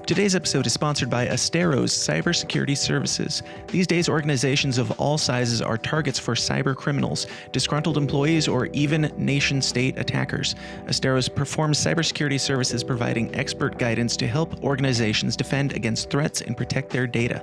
Today's episode is sponsored by Astero's cybersecurity services. These days, organizations of all sizes are targets for cyber criminals, disgruntled employees, or even nation-state attackers. Astero's performs cybersecurity services providing expert guidance to help organizations defend against threats and protect their data.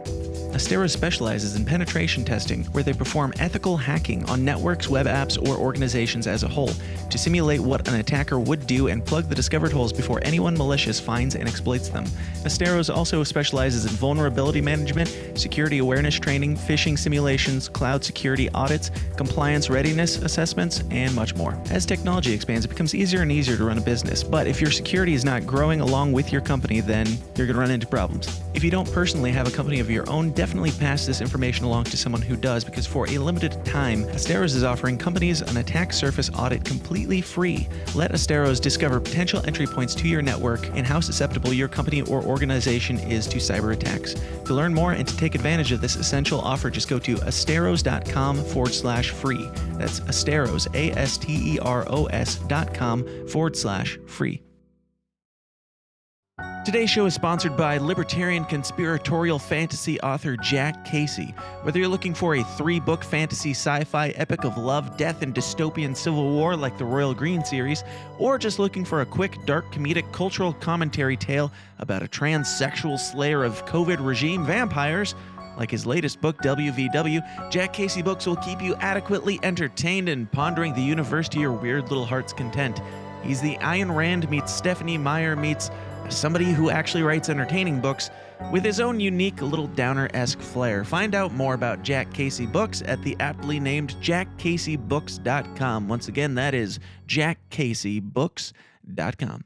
Astero specializes in penetration testing, where they perform ethical hacking on networks, web apps, or organizations as a whole, to simulate what an attacker would do and plug the discovered holes before anyone malicious finds and exploits them. Asteros also specializes in vulnerability management, security awareness training, phishing simulations, cloud security audits, compliance readiness assessments, and much more. As technology expands, it becomes easier and easier to run a business, but if your security is not growing along with your company, then you're going to run into problems. If you don't personally have a company of your own, definitely pass this information along to someone who does, because for a limited time, Asteros is offering companies an attack surface audit completely free. Let Asteros discover potential entry points to your network and how susceptible your company or organization is to cyber attacks. To learn more and to take advantage of this essential offer, just go to asteros.com/free. That's Asteros, ASTEROS.com/free. Today's show is sponsored by libertarian conspiratorial fantasy author Jack Casey. Whether you're looking for a 3-book fantasy sci-fi epic of love, death, and dystopian civil war like the Royal Green series, or just looking for a quick, dark, comedic cultural commentary tale about a transsexual slayer of COVID regime vampires, like his latest book, WVW, Jack Casey Books will keep you adequately entertained and pondering the universe to your weird little heart's content. He's the Ayn Rand meets Stephanie Meyer meets somebody who actually writes entertaining books with his own unique little downer-esque flair. Find out more about Jack Casey Books at the aptly named jackcaseybooks.com. Once again, that is jackcaseybooks.com.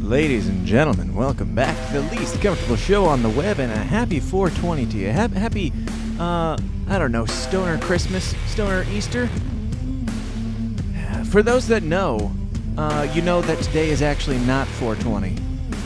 Ladies and gentlemen, welcome back to the least comfortable show on the web, and a happy 420 to you. Happy, I don't know, Stoner Christmas, Stoner Easter. For those that know, you know that today is actually not 420.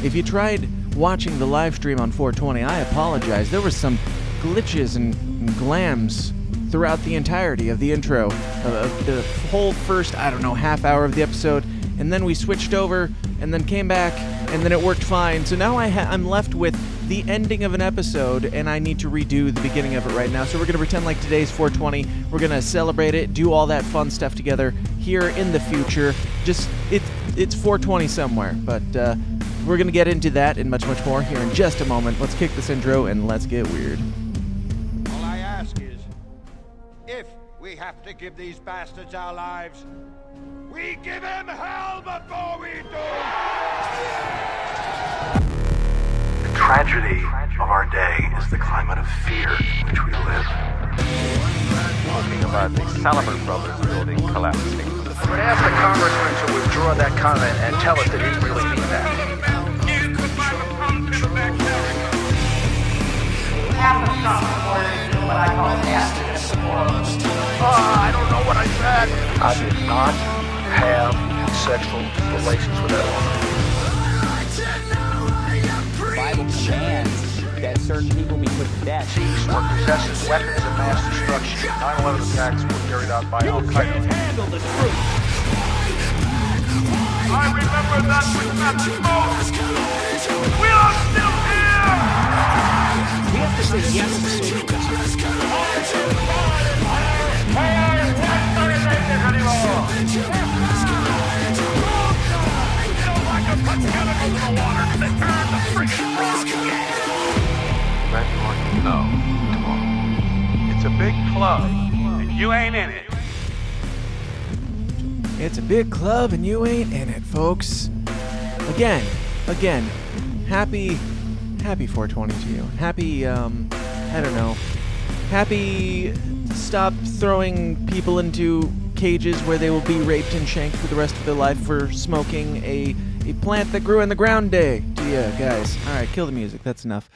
If you tried watching the live stream on 420, I apologize. There were some glitches and glams throughout the entirety of the intro, of the whole first, I don't know, half hour of the episode, and then we switched over, and then came back, and then it worked fine. So now I'm left with the ending of an episode, and I need to redo the beginning of it right now. So we're going to pretend like today's 420. We're going to celebrate it, do all that fun stuff together here in the future. Just, it's 420 somewhere, but we're going to get into that and much, much more here in just a moment. Let's kick this intro, and let's get weird. All I ask is, if we have to give these bastards our lives, we give them hell before we do! The tragedy of our day is the climate of fear in which we live. Talking about the Salomon Brothers building collapsing. I would ask the congressman to withdraw that comment and tell us that he didn't really mean that. Half the stuff is what I call nastiness. I don't know what I said. I did not have sexual relations with that woman. The Bible commands that certain people be put to death. Thieves or possesses weapons of mass destruction. 9/11 attacks were carried out by Al-Qaeda. Handle the truth. I remember that with that smoke! We are still here! We have to say yes to social justice. No, tomorrow. It's a big club, and you ain't in it. It's a big club and you ain't in it, folks. Again, happy 420 to you. Happy, I don't know. Happy stop throwing people into cages where they will be raped and shanked for the rest of their life for smoking a plant that grew in the ground day to you guys. All right, kill the music. That's enough.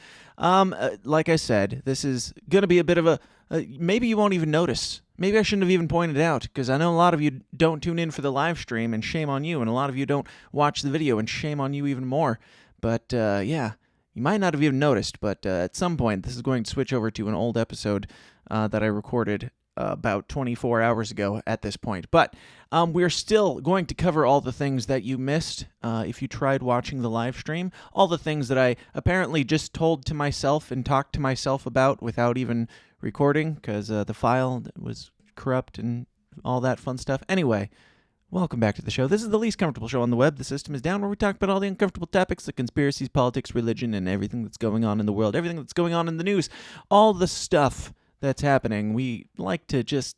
Like I said, this is going to be a bit of a... maybe you won't even notice. Maybe I shouldn't have even pointed out, because I know a lot of you don't tune in for the live stream, and shame on you, and a lot of you don't watch the video, and shame on you even more. But, yeah, you might not have even noticed, but at some point, this is going to switch over to an old episode that I recorded about 24 hours ago at this point. But we're still going to cover all the things that you missed if you tried watching the live stream, all the things that I apparently just told to myself and talked to myself about without even recording because the file was corrupt and all that fun stuff. Anyway, welcome back to the show. This is the least comfortable show on the web. The system is down, where we talk about all the uncomfortable topics, the conspiracies, politics, religion, and everything that's going on in the world, everything that's going on in the news, all the stuff that's happening. We like to just,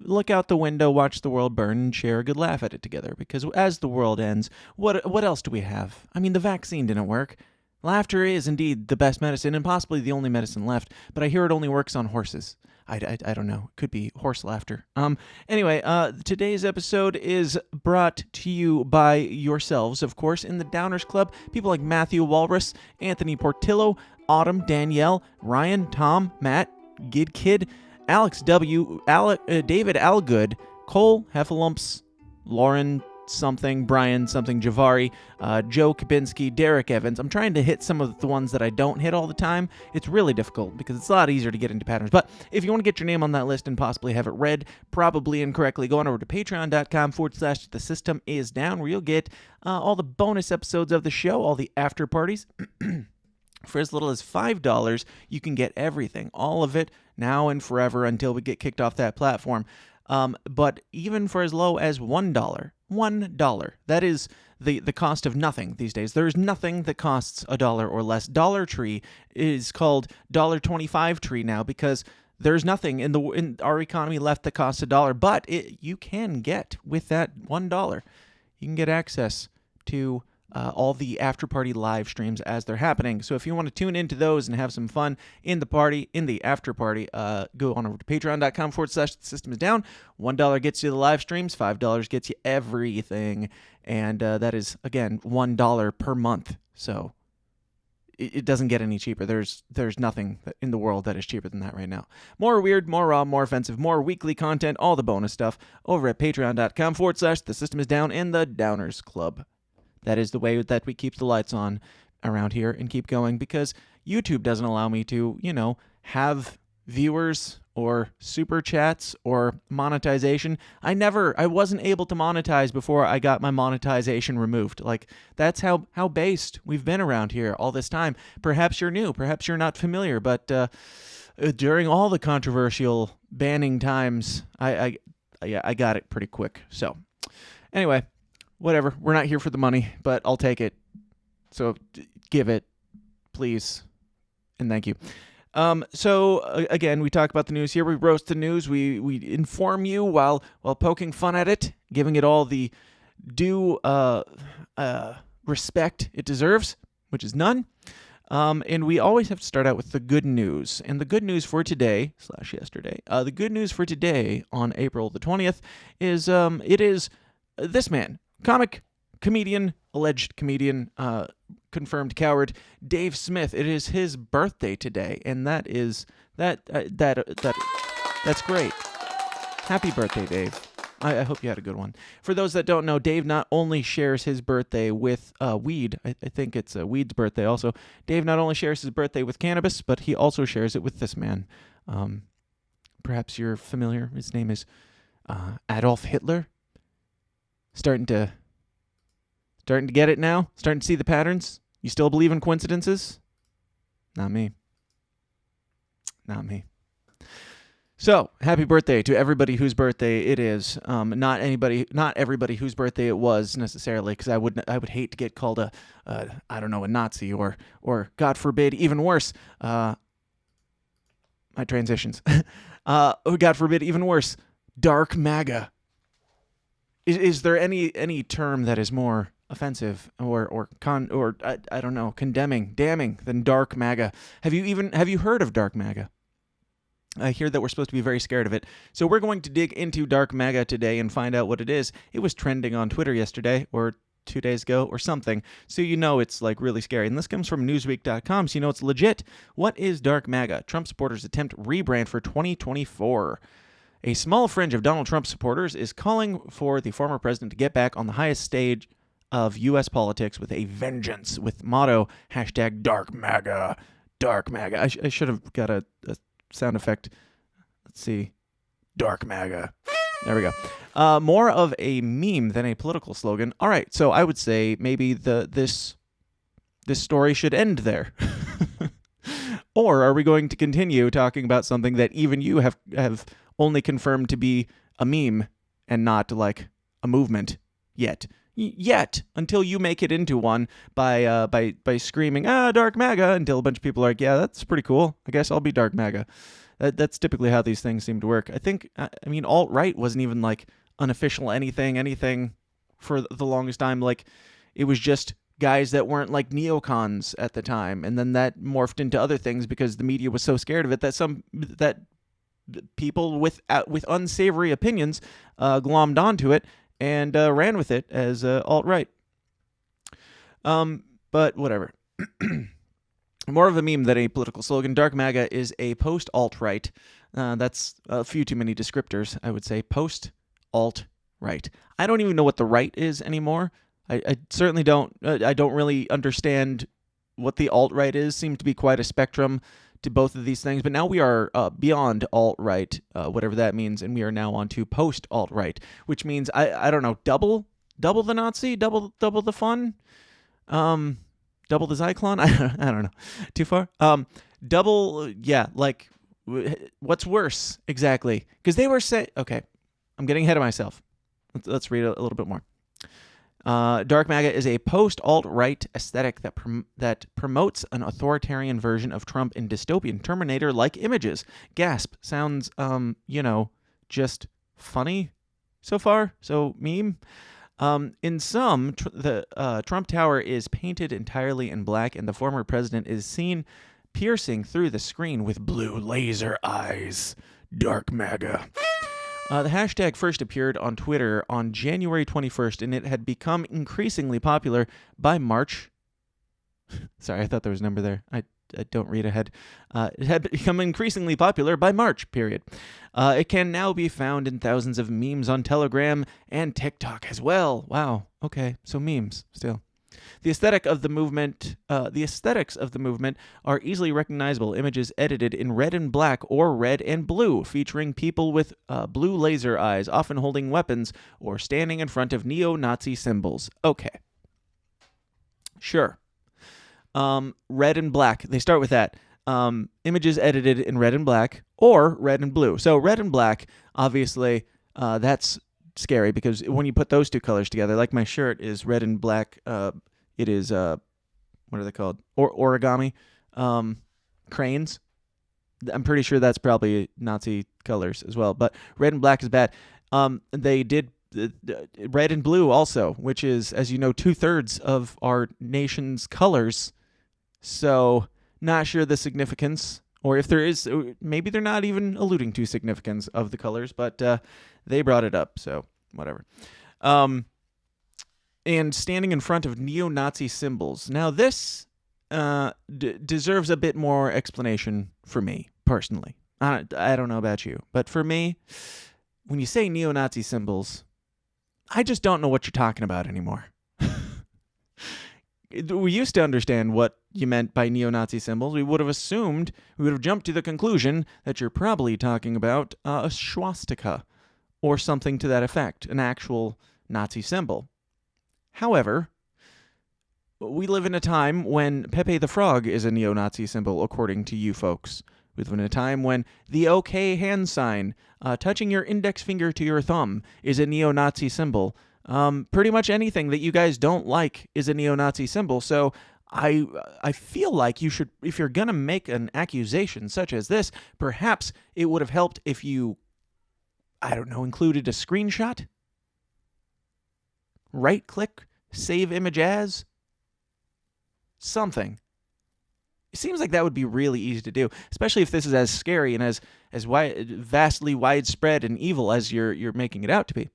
look out the window, watch the world burn, and share a good laugh at it together. Because as the world ends, what else do we have? I mean, the vaccine didn't work. Laughter is indeed the best medicine and possibly the only medicine left, but I hear it only works on horses. I don't know. It could be horse laughter. Anyway, today's episode is brought to you by yourselves, of course, in the Downers Club. People like Matthew Walrus, Anthony Portillo, Autumn, Danielle, Ryan, Tom, Matt, Gid Kid, Alex W, David Algood, Cole Heffalumps, Lauren something, Brian something, Javari, Joe Kabinski, Derek Evans. I'm trying to hit some of the ones that I don't hit all the time. It's really difficult because it's a lot easier to get into patterns. But if you want to get your name on that list and possibly have it read, probably incorrectly, go on over to patreon.com/the system is down, where you'll get all the bonus episodes of the show, all the after parties. For as little as $5, you can get everything, all of it, now and forever until we get kicked off that platform. But even for as low as $1, that is the cost of nothing these days. There's nothing that costs $1 or less. Dollar Tree is called $1.25 Tree now because there's nothing in our economy left that costs $1. But you can get, with that $1, you can get access to all the after-party live streams as they're happening. So if you want to tune into those and have some fun in the after-party, go on over to patreon.com/the system is down. $1 gets you the live streams, $5 gets you everything. And that is, again, $1 per month. So it doesn't get any cheaper. There's nothing in the world that is cheaper than that right now. More weird, more raw, more offensive, more weekly content, all the bonus stuff over at patreon.com/the system is down in the Downers Club. That is the way that we keep the lights on around here and keep going, because YouTube doesn't allow me to, have viewers or super chats or monetization. I wasn't able to monetize before I got my monetization removed. Like, that's how based we've been around here all this time. Perhaps you're new, perhaps you're not familiar, but during all the controversial banning times, I got it pretty quick. So, anyway. Whatever. We're not here for the money, but I'll take it. So give it, please, and thank you. So again, we talk about the news here. We roast the news. We inform you while poking fun at it, giving it all the due respect it deserves, which is none. And we always have to start out with the good news. And the good news for today / yesterday, the good news for today on April the 20th is it is this man. Comic, comedian, alleged comedian, confirmed coward, Dave Smith. It is his birthday today, and that's great. Happy birthday, Dave. I hope you had a good one. For those that don't know, Dave not only shares his birthday with weed. I think it's weed's birthday also. Dave not only shares his birthday with cannabis, but he also shares it with this man. Perhaps you're familiar. His name is Adolf Hitler. Starting to get it now? Starting to see the patterns? You still believe in coincidences? Not me. Not me. So, happy birthday to everybody whose birthday it is. Not everybody whose birthday it was necessarily, because I would hate to get called a Nazi or God forbid, even worse, my transitions. God forbid, even worse, dark MAGA. Is there any term that is more offensive or condemning, damning than dark MAGA? Have you heard of dark MAGA? I hear that we're supposed to be very scared of it. So we're going to dig into dark MAGA today and find out what it is. It was trending on Twitter yesterday or 2 days ago or something. So it's like really scary. And this comes from Newsweek.com, so it's legit. What is dark MAGA? Trump supporters attempt rebrand for 2024. A small fringe of Donald Trump supporters is calling for the former president to get back on the highest stage of U.S. politics with a vengeance, with motto, #DarkMAGA. Dark MAGA. I should have got a sound effect. Let's see. Dark MAGA. There we go. More of a meme than a political slogan. All right, so I would say maybe this story should end there. Or are we going to continue talking about something that even you have only confirmed to be a meme and not like a movement yet? Yet, until you make it into one by screaming, Dark MAGA, until a bunch of people are like, yeah, that's pretty cool. I guess I'll be Dark MAGA. That's typically how these things seem to work. I mean, alt-right wasn't even like unofficial anything for the longest time. Like, it was just guys that weren't like neocons at the time, and then that morphed into other things because the media was so scared of it that people with unsavory opinions glommed onto it and ran with it as alt-right. But whatever. More of a meme than a political slogan. Dark MAGA is a post-alt-right. That's a few too many descriptors, I would say. Post-alt-right. I don't even know what the right is anymore. I certainly don't. I don't really understand what the alt-right is. Seems to be quite a spectrum to both of these things. But now we are beyond alt-right, whatever that means, and we are now on to post-alt-right, which means, I don't know, double the Nazi? Double the fun? Double the Zyklon? I don't know. Too far? Double, yeah, like, what's worse, exactly? Because they were saying, okay, I'm getting ahead of myself. Let's read a little bit more. Dark MAGA is a post-alt-right aesthetic that promotes an authoritarian version of Trump in dystopian Terminator-like images. Gasp. Sounds, just funny so far. So, meme. In some, the Trump Tower is painted entirely in black, and the former president is seen piercing through the screen with blue laser eyes. Dark MAGA. The hashtag first appeared on Twitter on January 21st, and it had become increasingly popular by March. Sorry, I thought there was a number there. I don't read ahead. It had become increasingly popular by March, period. It can now be found in thousands of memes on Telegram and TikTok as well. Wow. Okay, so memes still. The aesthetics of the movement are easily recognizable images edited in red and black or red and blue, featuring people with blue laser eyes, often holding weapons or standing in front of neo-Nazi symbols. Okay. Sure. Red and black. They start with that. Images edited in red and black or red and blue. So red and black, obviously, that's scary because when you put those two colors together, like my shirt is red and black, it is, what are they called? Origami, cranes. I'm pretty sure that's probably Nazi colors as well, but red and black is bad. They did red and blue also, which is, as you know, 2/3 of our nation's colors. So not sure the significance, or if there is, maybe they're not even alluding to significance of the colors, but they brought it up, so whatever. And standing in front of neo-Nazi symbols. Now this deserves a bit more explanation for me, personally. I don't know about you, but for me, when you say neo-Nazi symbols, I just don't know what you're talking about anymore. We used to understand what you meant by neo-Nazi symbols. We would have jumped to the conclusion that you're probably talking about a swastika or something to that effect, an actual Nazi symbol. However, we live in a time when Pepe the Frog is a neo-Nazi symbol, according to you folks. We live in a time when the OK hand sign, touching your index finger to your thumb, is a neo-Nazi symbol. Pretty much anything that you guys don't like is a neo-Nazi symbol. So I feel like you should, if you're going to make an accusation such as this, perhaps it would have helped if you, I don't know, included a screenshot? Right-click, save image as? Something. It seems like that would be really easy to do, especially if this is as scary and as vastly widespread and evil as you're making it out to be.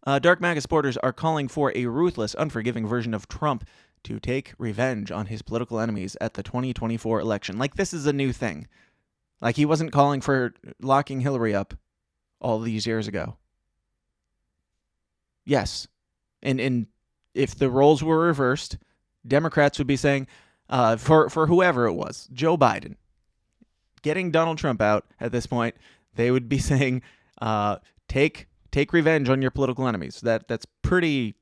Dark MAGA supporters are calling for a ruthless, unforgiving version of Trump to take revenge on his political enemies at the 2024 election. Like, this is a new thing. Like, he wasn't calling for locking Hillary up all these years ago. Yes. And if the roles were reversed, Democrats would be saying, for whoever it was, Joe Biden, getting Donald Trump out at this point, they would be saying, take revenge on your political enemies. That's pretty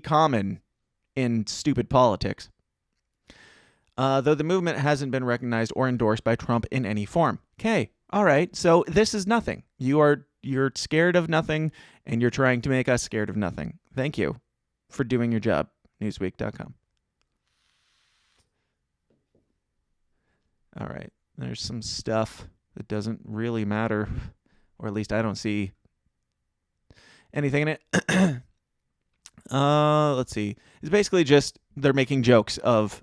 common in stupid politics. Though the movement hasn't been recognized or endorsed by Trump in any form. Okay, all right. So this is nothing. You're scared of nothing, and you're trying to make us scared of nothing. Thank you for doing your job. Newsweek.com. All right. There's some stuff that doesn't really matter, or at least I don't see anything in it. Let's see. It's basically just they're making jokes of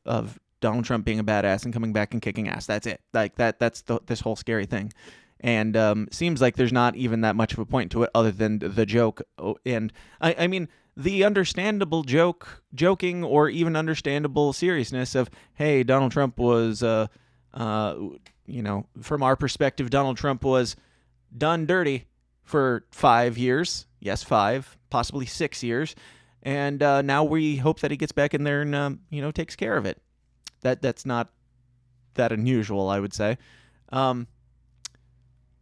Donald Trump being a badass and coming back and kicking ass. That's it. Like that's this whole scary thing. And seems like there's not even that much of a point to it other than the joke. And I mean, the understandable joking or even understandable seriousness of, hey, Donald Trump was, from our perspective, Donald Trump was done dirty for 5 years. Yes, 5, possibly 6 years. And now we hope that he gets back in there and, takes care of it. That's not that unusual, I would say. Let's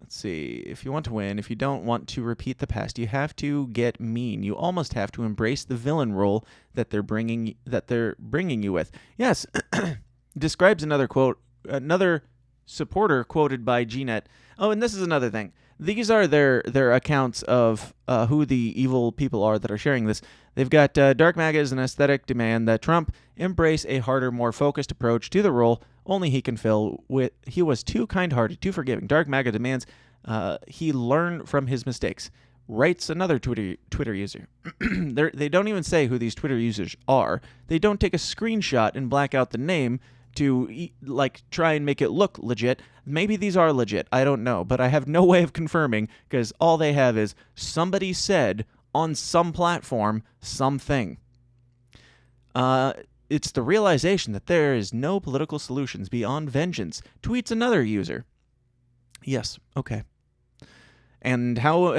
see. If you want to win, if you don't want to repeat the past, you have to get mean. You almost have to embrace the villain role that they're bringing you with. Yes, describes another supporter quoted by GNet. Oh, and this is another thing. These are their accounts of who the evil people are that are sharing this. They've got Dark MAGA as an aesthetic demand that Trump embrace a harder, more focused approach to the role only he can fill with. He was too kind-hearted, too forgiving. Dark MAGA demands he learn from his mistakes. Writes another Twitter user. They don't even say who these Twitter users are. They don't take a screenshot and black out the name to try and make it look legit. Maybe these are legit. I don't know, but I have no way of confirming because all they have is somebody said on some platform something. It's the realization that there is no political solutions beyond vengeance, tweets another user. Yes, okay. And how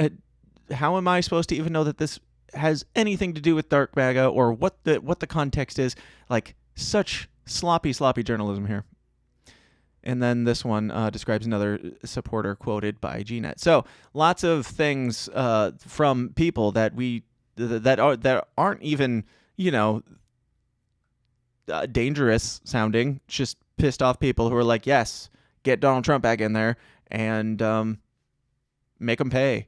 am I supposed to even know that this has anything to do with Dark MAGA or what the context is? Like, such sloppy journalism here. And then this one describes another supporter quoted by GNet. So lots of things from people that aren't even dangerous sounding. Just pissed off people who are like, yes, get Donald Trump back in there and make him pay.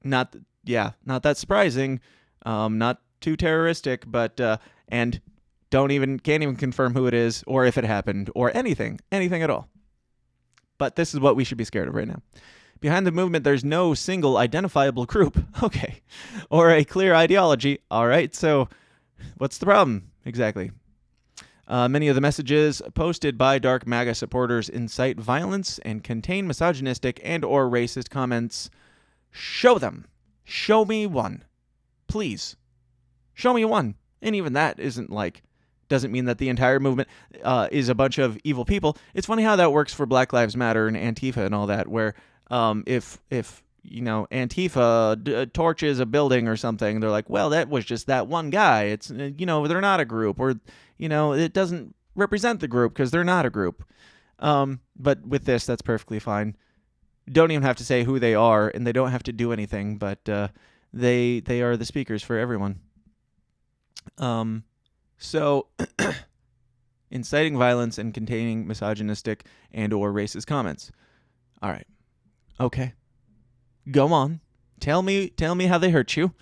Not that surprising. Not too terroristic, but and can't even confirm who it is or if it happened or anything at all. But this is what we should be scared of right now. Behind the movement, there's no single identifiable group. Okay. Or a clear ideology. All right. So what's the problem? Exactly. Many of the messages posted by Dark MAGA supporters incite violence and contain misogynistic and or racist comments. Show them. Show me one. Please. Show me one. And even that doesn't mean that the entire movement is a bunch of evil people. It's funny how that works for Black Lives Matter and Antifa and all that, where if Antifa torches a building or something, they're like, well, that was just that one guy. It's they're not a group, or it doesn't represent the group because they're not a group. But with this, that's perfectly fine. Don't even have to say who they are, and they don't have to do anything, but they are the speakers for everyone. So, inciting violence and containing misogynistic and or racist comments. All right. Okay. Go on. Tell me how they hurt you.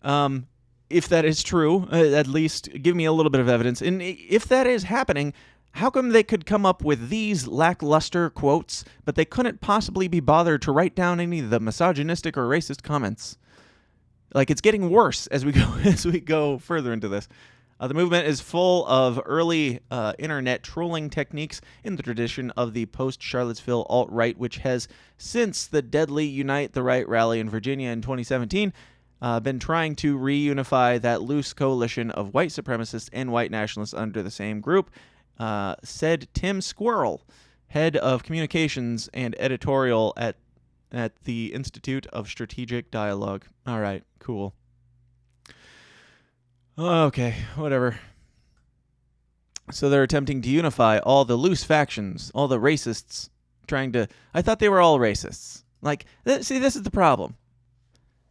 If that is true, at least give me a little bit of evidence. And if that is happening, how come they could come up with these lackluster quotes, but they couldn't possibly be bothered to write down any of the misogynistic or racist comments? Like, it's getting worse as we go further into this. The movement is full of early internet trolling techniques in the tradition of the post-Charlottesville alt-right, which has, since the deadly Unite the Right rally in Virginia in 2017, been trying to reunify that loose coalition of white supremacists and white nationalists under the same group, said Tim Squirrel, head of communications and editorial at the Institute of Strategic Dialogue. All right, cool. Okay, whatever. So they're attempting to unify all the loose factions, all the racists, I thought they were all racists. Like, see, this is the problem.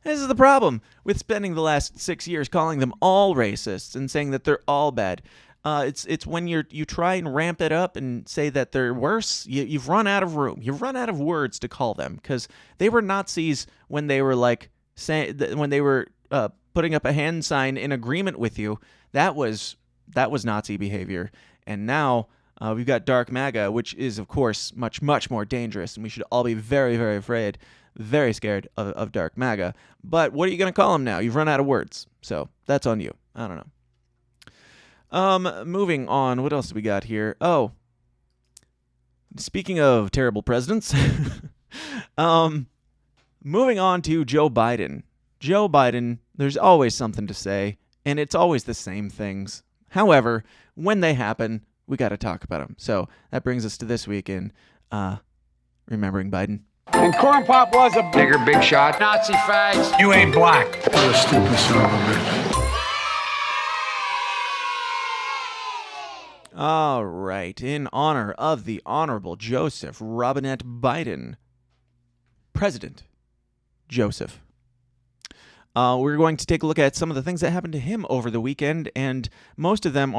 This is the problem with spending the last 6 years calling them all racists and saying that they're all bad. It's when you try and ramp it up and say that they're worse, you've run out of room. You've run out of words to call them, because they were Nazis when they were putting up a hand sign in agreement with you. That was Nazi behavior. And now we've got dark MAGA, which is, of course, much, much more dangerous. And we should all be very, very afraid, very scared of dark MAGA. But what are you going to call them now? You've run out of words. So that's on you. I don't know. Moving on. What else do we got here? Oh, speaking of terrible presidents, moving on to Joe Biden. Joe Biden, there's always something to say, and it's always the same things. However, when they happen, we got to talk about them. So that brings us to this week in Remembering Biden. And Corn Pop was a bigger big shot. Nazi fags. You ain't black. What a stupid son of a bitch. All right. In honor of the Honorable Joseph Robinette Biden, President Joseph, we're going to take a look at some of the things that happened to him over the weekend, and most of them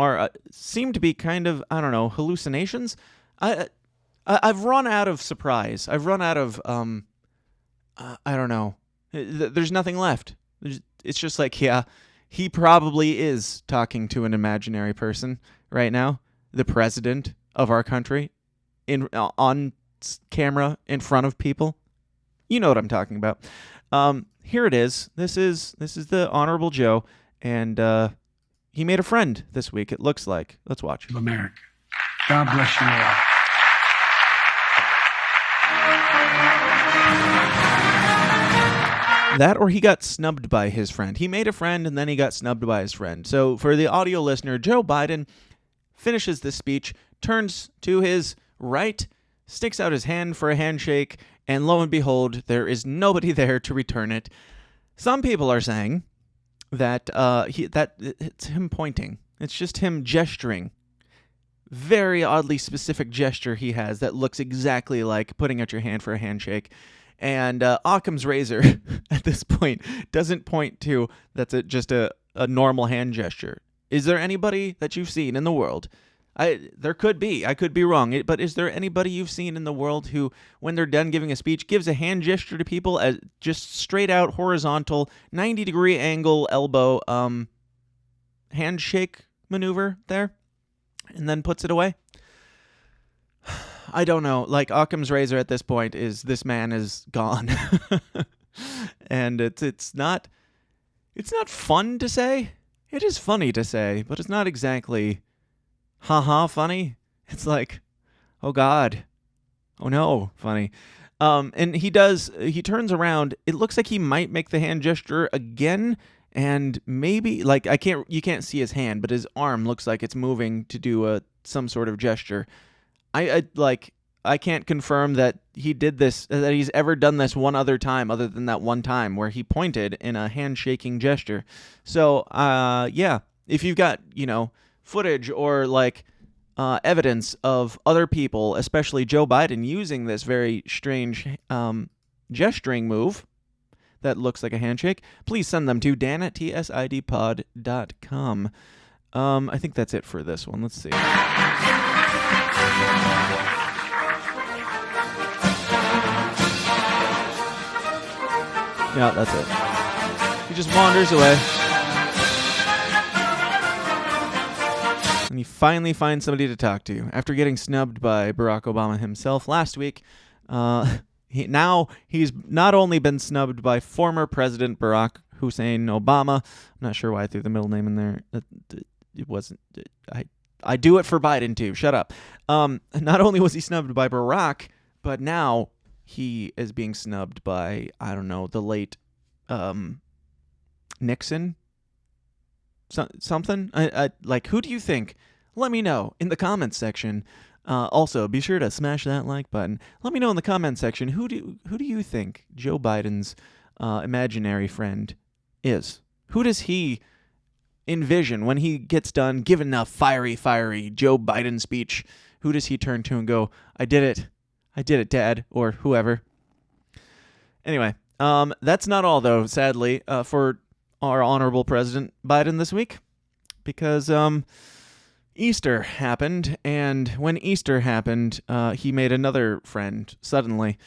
seem to be kind of, I don't know, hallucinations. I've run out of surprise. I've run out of, I don't know. There's nothing left. It's just like, yeah, he probably is talking to an imaginary person right now, the president of our country, on camera in front of people. You know what I'm talking about. Here it is. This is the Honorable Joe, and he made a friend this week, it looks like. Let's watch. America. God bless you all. That, or he got snubbed by his friend. He made a friend, and then he got snubbed by his friend. So for the audio listener, Joe Biden finishes this speech, turns to his right, sticks out his hand for a handshake, and lo and behold, there is nobody there to return it. Some people are saying that it's him pointing. It's just him gesturing. Very oddly specific gesture he has that looks exactly like putting out your hand for a handshake. And Occam's razor at this point doesn't point to just a normal hand gesture. Is there anybody that you've seen in the world? There could be. I could be wrong. But is there anybody you've seen in the world who, when they're done giving a speech, gives a hand gesture to people as just straight out horizontal 90-degree angle elbow handshake maneuver there, and then puts it away? I don't know. Like, Occam's razor at this point is this man is gone. And it's not fun to say. It is funny to say, but it's not exactly haha funny. It's like, oh God, oh no, funny. And he turns around. It looks like he might make the hand gesture again, and maybe, like, you can't see his hand, but his arm looks like it's moving to do some sort of gesture. I can't confirm that he did this, that he's ever done this one other time other than that one time where he pointed in a handshaking gesture. So, yeah, if you've got, footage or evidence of other people, especially Joe Biden, using this very strange gesturing move that looks like a handshake, please send them to dan@tsidpod.com. I think that's it for this one. Let's see. Yeah, that's it. He just wanders away. And he finally finds somebody to talk to. After getting snubbed by Barack Obama himself last week, he's not only been snubbed by former President Barack Hussein Obama. I'm not sure why I threw the middle name in there. It wasn't... I do it for Biden, too. Shut up. Not only was he snubbed by Barack, but now he is being snubbed by, I don't know, the late Nixon? Something? Who do you think? Let me know in the comments section. Also, be sure to smash that like button. Let me know in the comments section, who do you think Joe Biden's imaginary friend is? Who does he envision when he gets done giving a fiery Joe Biden speech? Who does he turn to and go, I did it, Dad, or whoever? Anyway, that's not all, though, sadly, for our honorable President Biden this week, because Easter happened, and when Easter happened, he made another friend suddenly.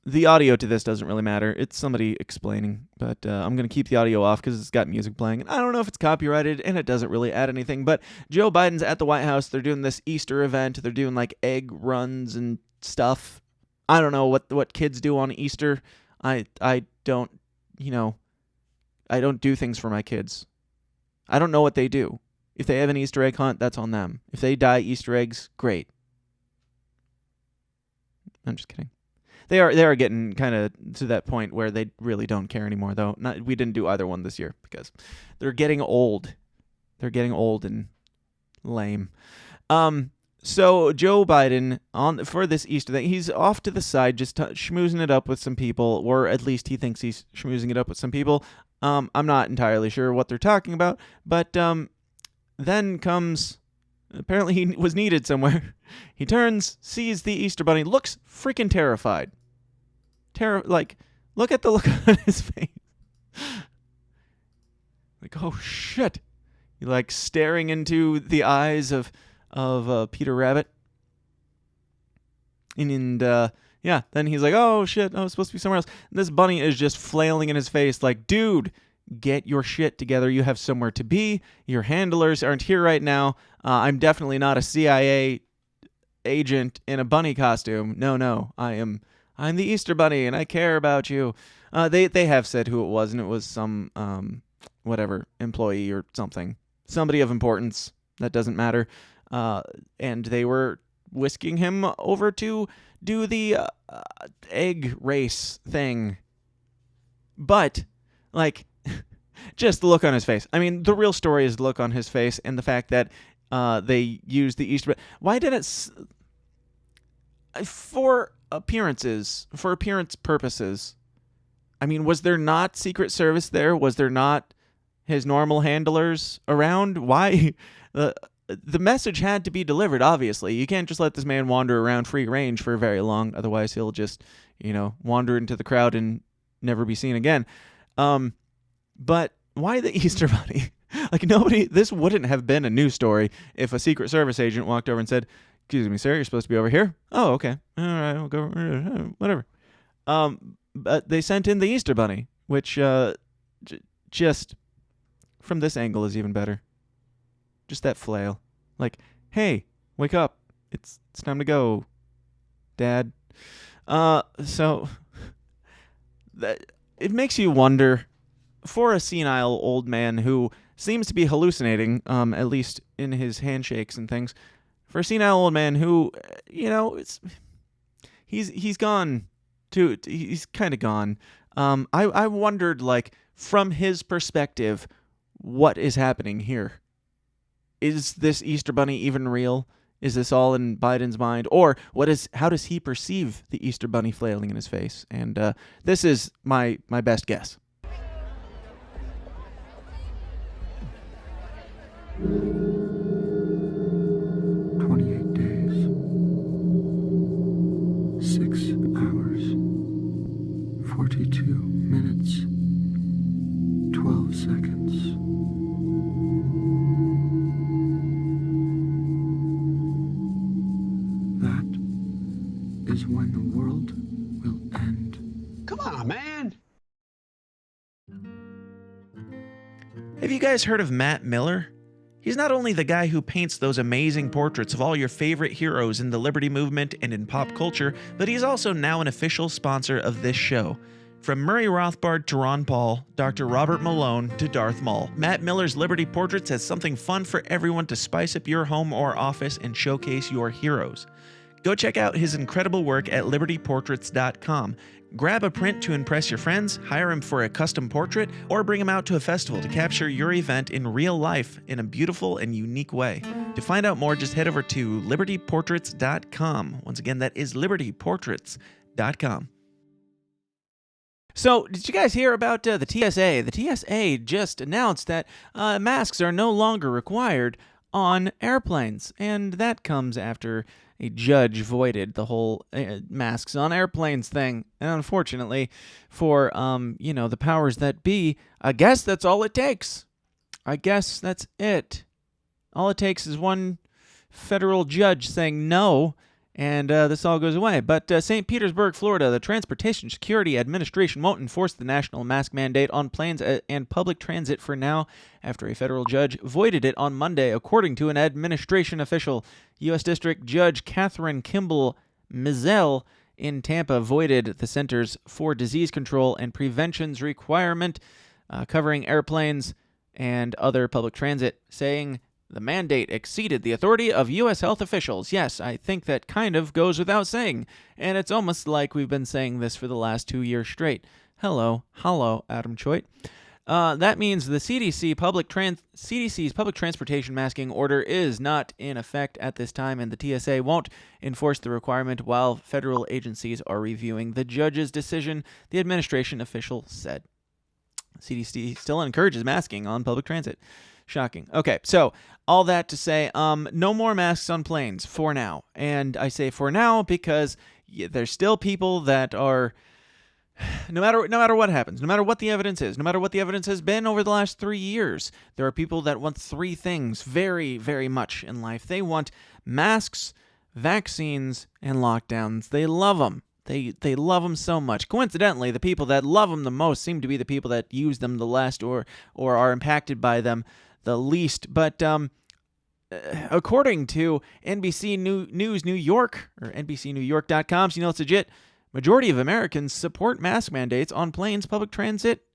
The audio to this doesn't really matter. It's somebody explaining, but I'm going to keep the audio off because it's got music playing. And I don't know if it's copyrighted, and it doesn't really add anything. But Joe Biden's at the White House. They're doing this Easter event. They're doing like egg runs and stuff. I don't know what kids do on Easter. I don't, I don't do things for my kids. I don't know what they do. If they have an Easter egg hunt, that's on them. If they dye Easter eggs, great. I'm just kidding. They are getting kind of to that point where they really don't care anymore, though. We didn't do either one this year because they're getting old. They're getting old and lame. So Joe Biden, for this Easter thing, he's off to the side just schmoozing it up with some people, or at least he thinks he's schmoozing it up with some people. I'm not entirely sure what they're talking about, but then comes... Apparently he was needed somewhere. He turns, sees the Easter Bunny, looks freaking terrified. Look at the look on his face. Like, oh shit. He staring into the eyes of Peter Rabbit. And then he's like, oh shit, it's supposed to be somewhere else. And this bunny is just flailing in his face like, dude, get your shit together. You have somewhere to be. Your handlers aren't here right now. I'm definitely not a CIA agent in a bunny costume. No, I'm the Easter Bunny, and I care about you. They have said who it was, and it was some whatever employee or something, somebody of importance. That doesn't matter. And they were whisking him over to do the egg race thing. But just the look on his face. I mean, the real story is the look on his face and the fact that they used the Easter. Why did it? For appearance purposes. I mean, was there not Secret Service there? Was there not his normal handlers around? Why? The message had to be delivered, obviously. You can't just let this man wander around free range for very long. Otherwise, he'll just, wander into the crowd and never be seen again. But why the Easter Bunny? This wouldn't have been a news story if a Secret Service agent walked over and said, excuse me, sir, you're supposed to be over here? Oh, okay. All right, I'll go, whatever. But they sent in the Easter Bunny, which just from this angle is even better. Just that flail. Hey, wake up. It's time to go, Dad. So that it makes you wonder, for a senile old man who seems to be hallucinating, at least in his handshakes and things, for a senile old man who, he's gone too. He's kind of gone. I wondered, from his perspective, what is happening here? Is this Easter Bunny even real? Is this all in Biden's mind? Or how does he perceive the Easter Bunny flailing in his face? And this is my best guess. Is when the world will end. Come on, man. Have you guys heard of Matt Miller? He's not only the guy who paints those amazing portraits of all your favorite heroes in the Liberty Movement and in pop culture, but he's also now an official sponsor of this show. From Murray Rothbard to Ron Paul, Dr. Robert Malone to Darth Maul, Matt Miller's Liberty Portraits has something fun for everyone to spice up your home or office and showcase your heroes. Go check out his incredible work at libertyportraits.com. Grab a print to impress your friends, hire him for a custom portrait, or bring him out to a festival to capture your event in real life in a beautiful and unique way. To find out more, just head over to libertyportraits.com. Once again, that is libertyportraits.com. So, did you guys hear about the TSA? The TSA just announced that masks are no longer required on airplanes, and that comes after a judge voided the whole masks on airplanes thing. And unfortunately, for the powers that be, I guess that's all it takes. I guess that's it. All it takes is one federal judge saying no, and this all goes away. But St. Petersburg, Florida, the Transportation Security Administration won't enforce the national mask mandate on planes and public transit for now, after a federal judge voided it on Monday, according to an administration official. U.S. District Judge Catherine Kimball Mizell in Tampa voided the Centers for Disease Control and Prevention's requirement covering airplanes and other public transit, saying the mandate exceeded the authority of U.S. health officials. Yes, I think that kind of goes without saying, and it's almost like we've been saying this for the last 2 years straight. Hello, Adam Choate. That means the CDC's public transportation masking order is not in effect at this time, and the TSA won't enforce the requirement while federal agencies are reviewing the judge's decision, the administration official said. CDC still encourages masking on public transit. Shocking. Okay, so all that to say, no more masks on planes for now. And I say for now because there's still people that are, no matter what happens, no matter what the evidence is, no matter what the evidence has been over the last 3 years, there are people that want three things very, very much in life. They want masks, vaccines, and lockdowns. They love them. They love them so much. Coincidentally, the people that love them the most seem to be the people that use them the less or are impacted by them the least. But according to NBC News New York, or NBCNewYork.com, so you know it's legit, majority of Americans support mask mandates on planes, public transit,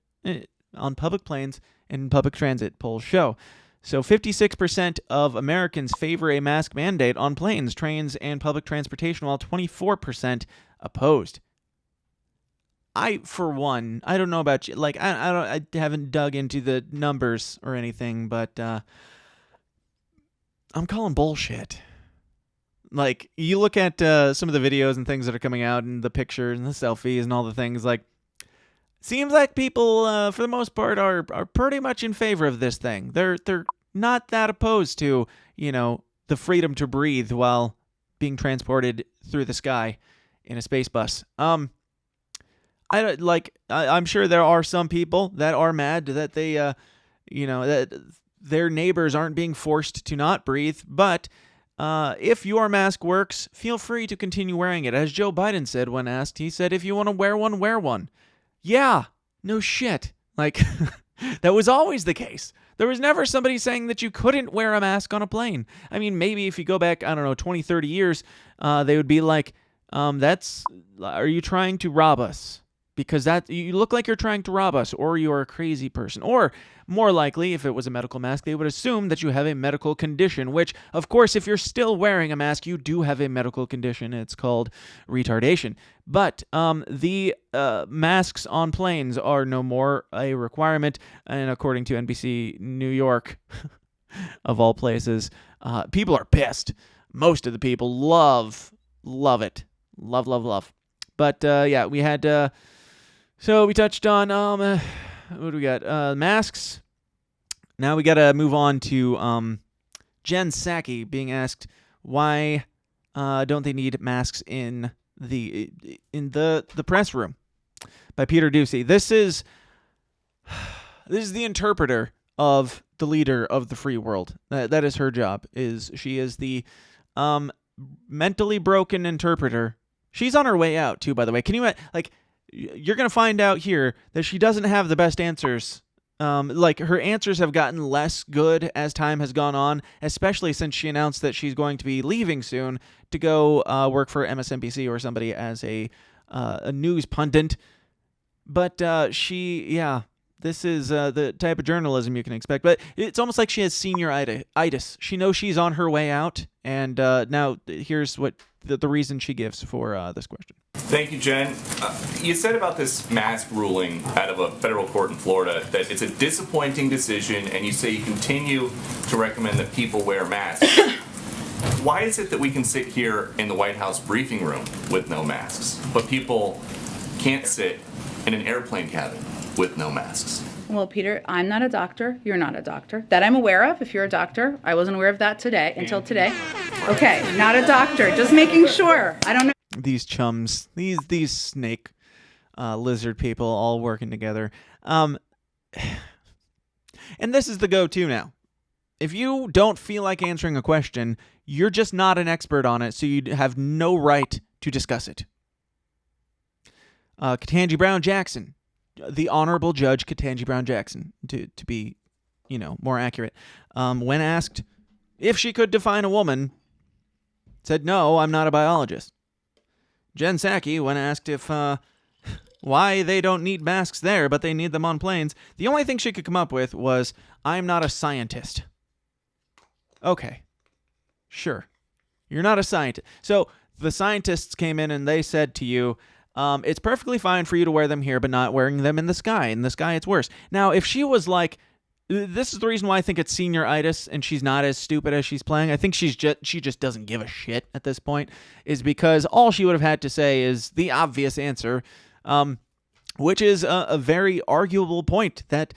on public planes and public transit, polls show. So 56% of Americans favor a mask mandate on planes, trains, and public transportation, while 24% opposed. For one, I don't know about you. Like, I haven't dug into the numbers or anything, but I'm calling bullshit. Like, you look at some of the videos and things that are coming out, and the pictures and the selfies and all the things. Like, seems like people, for the most part, are pretty much in favor of this thing. They're not that opposed to, the freedom to breathe while being transported through the sky in a space bus. I'm sure there are some people that are mad that they, that their neighbors aren't being forced to not breathe. But if your mask works, feel free to continue wearing it. As Joe Biden said when asked, he said, if you want to wear one, wear one. Yeah, no shit. Like, that was always the case. There was never somebody saying that you couldn't wear a mask on a plane. I mean, maybe if you go back, 20, 30 years, they would be like, are you trying to rob us? Because you look like you're trying to rob us, or you're a crazy person. Or, more likely, if it was a medical mask, they would assume that you have a medical condition, which, of course, if you're still wearing a mask, you do have a medical condition. It's called retardation. But the masks on planes are no more a requirement, and according to NBC New York, of all places, people are pissed. Most of the people love it. Love. But, yeah, we had... So we touched on, what do we got? Masks. Now we got to move on to Jen Psaki being asked why don't they need masks in the press room by Peter Doocy. This is the interpreter of the leader of the free world. That is her job. She is the mentally broken interpreter. She's on her way out too, by the way. Can you you're going to find out here that she doesn't have the best answers. Her answers have gotten less good as time has gone on, especially since she announced that she's going to be leaving soon to go work for MSNBC or somebody as a news pundit. But this is the type of journalism you can expect. But it's almost like she has senioritis. She knows she's on her way out, and now here's what the reason she gives for this question. Thank you, Jen. You said about this mask ruling out of a federal court in Florida that it's a disappointing decision, and you say you continue to recommend that people wear masks. Why is it that we can sit here in the White House briefing room with no masks, but people can't sit in an airplane cabin with no masks? Well, Peter, I'm not a doctor. You're not a doctor. That I'm aware of. If you're a doctor, I wasn't aware of that until today. Okay, not a doctor. Just making sure. I don't know. These chums, these snake lizard people all working together. And this is the go-to now. If you don't feel like answering a question, you're just not an expert on it, so you have no right to discuss it. Ketanji Brown Jackson, the Honorable Judge Ketanji Brown Jackson, to be, more accurate, when asked if she could define a woman, said, "No, I'm not a biologist." Jen Psaki, when asked if why they don't need masks there, but they need them on planes, the only thing she could come up with was, "I'm not a scientist." Okay, sure. You're not a scientist. So the scientists came in and they said to you, it's perfectly fine for you to wear them here, but not wearing them in the sky. In the sky, it's worse. Now, if she was like, this is the reason why I think it's senioritis and she's not as stupid as she's playing. I think she just doesn't give a shit at this point, is because all she would have had to say is the obvious answer, which is a very arguable point that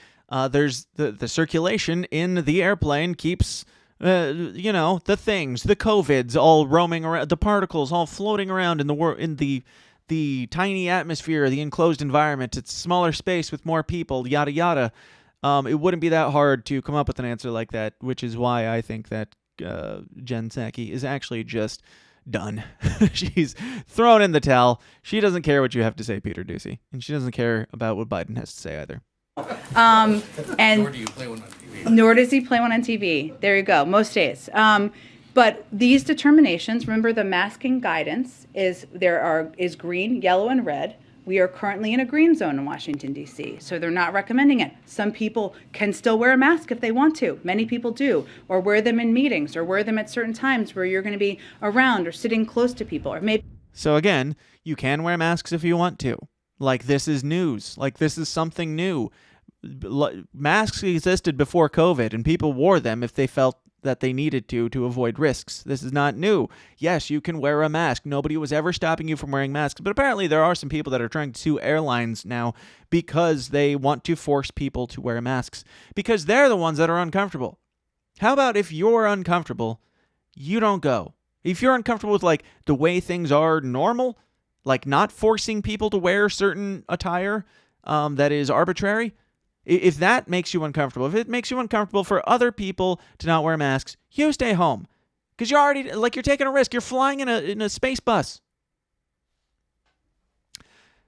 there's the circulation in the airplane keeps the things, the COVIDs all roaming around, the particles all floating around in the tiny atmosphere, the enclosed environment. It's smaller space with more people, yada yada. It wouldn't be that hard to come up with an answer like that, which is why I think that Jen Psaki is actually just done. She's thrown in the towel. She doesn't care what you have to say, Peter Doocy, and she doesn't care about what Biden has to say either. And Nor do you play one on TV. Nor does he play one on TV. There you go. Most days. But these determinations, remember the masking guidance is green, yellow, and red. We are currently in a green zone in Washington, D.C., so they're not recommending it. Some people can still wear a mask if they want to. Many people do, or wear them in meetings, or wear them at certain times where you're going to be around or sitting close to people, or maybe. So again, you can wear masks if you want to. Like, this is news. Like, this is something new. Masks existed before COVID, and people wore them if they felt that they needed to avoid risks. This is not new. Yes, you can wear a mask. Nobody was ever stopping you from wearing masks, but apparently there are some people that are trying to sue airlines now because they want to force people to wear masks because they're the ones that are uncomfortable. How about if you're uncomfortable, you don't go? If you're uncomfortable with, like, the way things are normal, like not forcing people to wear certain attire that is arbitrary, if that makes you uncomfortable, if it makes you uncomfortable for other people to not wear masks, you stay home. Because you're already, like, you're taking a risk. You're flying in a space bus.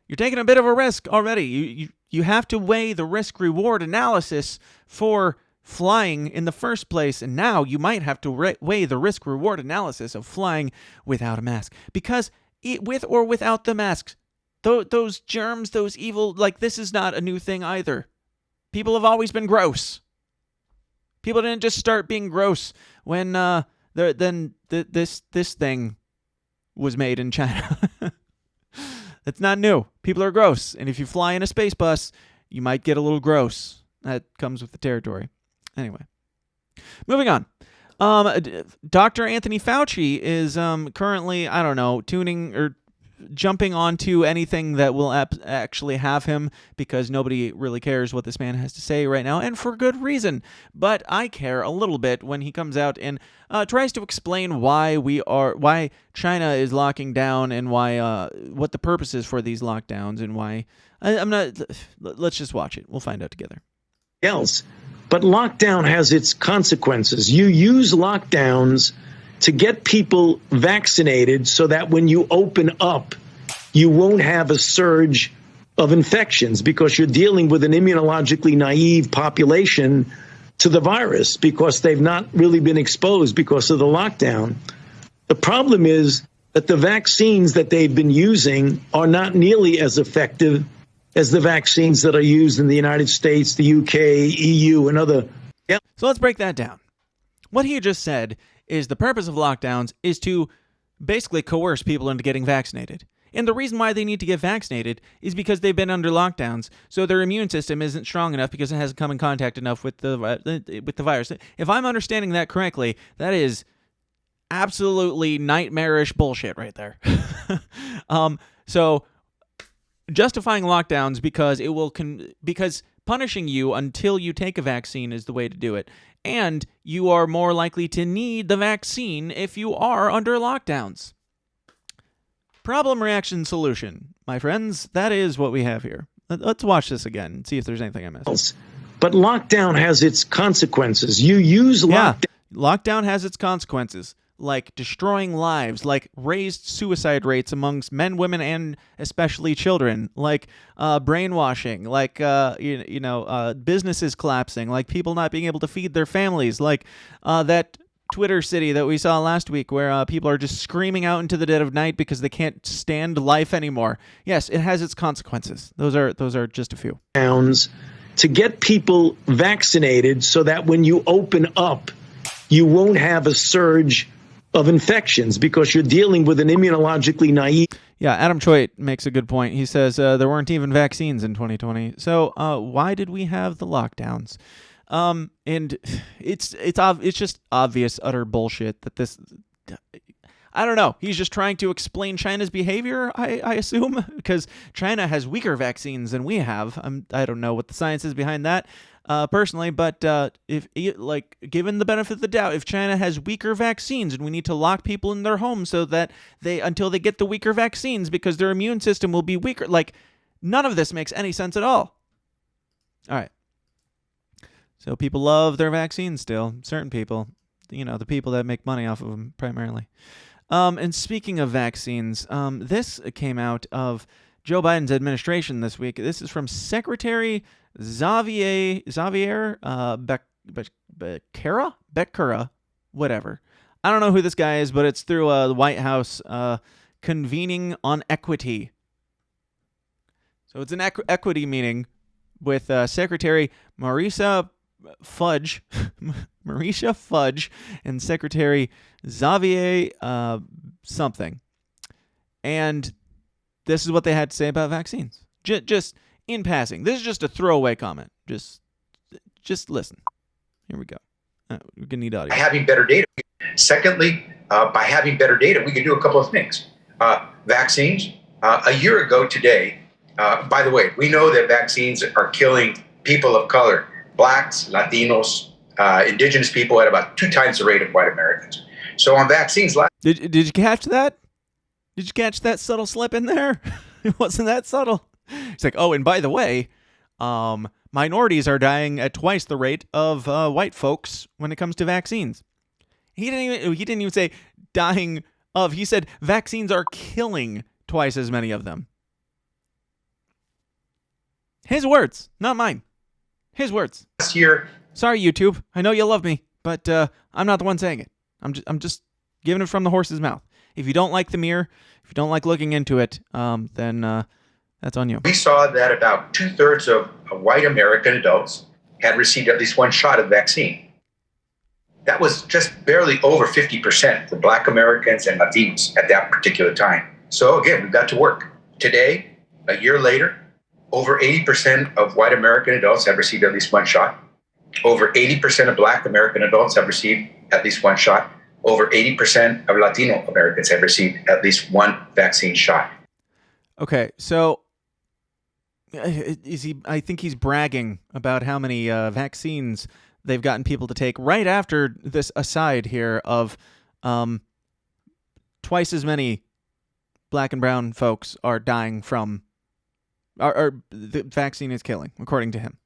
You're taking a bit of a risk already. You have to weigh the risk-reward analysis for flying in the first place, and now you might have to weigh the risk-reward analysis of flying without a mask. Because with or without the masks, those germs, those evil, like, this is not a new thing either. People have always been gross. People didn't just start being gross when this thing was made in China. That's not new. People are gross, and if you fly in a space bus, you might get a little gross. That comes with the territory. Anyway, moving on. Dr. Anthony Fauci is currently, I don't know, tuning or jumping onto anything that will actually have him, because nobody really cares what this man has to say right now, and for good reason. But I care a little bit when he comes out and tries to explain why China is locking down and why what the purpose is for these lockdowns and why. Let's just watch it. We'll find out together. Else, but lockdown has its consequences. You use lockdowns to get people vaccinated so that when you open up, you won't have a surge of infections because you're dealing with an immunologically naive population to the virus because they've not really been exposed because of the lockdown. The problem is that the vaccines that they've been using are not nearly as effective as the vaccines that are used in the United States, the UK, EU, and other. So let's break that down. What he just said is the purpose of lockdowns is to basically coerce people into getting vaccinated. And the reason why they need to get vaccinated is because they've been under lockdowns, so their immune system isn't strong enough because it hasn't come in contact enough with the virus. If I'm understanding that correctly, that is absolutely nightmarish bullshit right there. So justifying lockdowns because it will because punishing you until you take a vaccine is the way to do it. And you are more likely to need the vaccine if you are under lockdowns. Problem, reaction, solution. My friends, that is what we have here. Let's watch this again and see if there's anything I missed. But lockdown has its consequences. You use lockdown. Lockdown has its consequences, like destroying lives, like raised suicide rates amongst men, women, and especially children, like brainwashing, like businesses collapsing, like people not being able to feed their families, like that Twitter city that we saw last week where people are just screaming out into the dead of night because they can't stand life anymore. Yes, it has its consequences. Those are just a few. To get people vaccinated so that when you open up, you won't have a surge of infections because you're dealing with an immunologically naive. Yeah, Adam Choate makes a good point. He says there weren't even vaccines in 2020. So why did we have the lockdowns? And it's just obvious utter bullshit that this. I don't know. He's just trying to explain China's behavior, I assume, because China has weaker vaccines than we have. I don't know what the science is behind that, personally, but if given the benefit of the doubt, if China has weaker vaccines and we need to lock people in their homes so that until they get the weaker vaccines because their immune system will be weaker, none of this makes any sense at all. All right. So people love their vaccines still. Certain people, the people that make money off of them primarily. And speaking of vaccines, this came out of Joe Biden's administration this week. This is from Secretary Xavier Becerra, whatever. I don't know who this guy is, but it's through the White House convening on equity. So it's an equity meeting with Secretary Marisha Fudge and Secretary Xavier something. And this is what they had to say about vaccines. Just in passing. This is just a throwaway comment. Just listen. Here we go. We're going to need audio. By having better data. Secondly, by having better data, we can do a couple of things. Vaccines. A year ago today, by the way, we know that vaccines are killing people of color, blacks, Latinos, indigenous people at about 2 times the rate of white Americans. So on vaccines... Did you catch that? Did you catch that subtle slip in there? It wasn't that subtle. It's like, oh, and by the way, minorities are dying at twice the rate of white folks when it comes to vaccines. He didn't even say dying of. He said vaccines are killing twice as many of them. His words, not mine. His words. Last year. Sorry, YouTube. I know you love me, but I'm not the one saying it. I'm just giving it from the horse's mouth. If you don't like the mirror, if you don't like looking into it, then that's on you. We saw that about 2/3 of white American adults had received at least one shot of vaccine. That was just barely over 50% for Black Americans and Latinos at that particular time. So again, we've got to work. Today, a year later, over 80% of white American adults have received at least one shot. Over 80% of Black American adults have received at least one shot. Over 80% of Latino Americans have received at least one vaccine shot. Okay, so I think he's bragging about how many vaccines they've gotten people to take right after this aside here of twice as many Black and brown folks are dying from, or the vaccine is killing, according to him.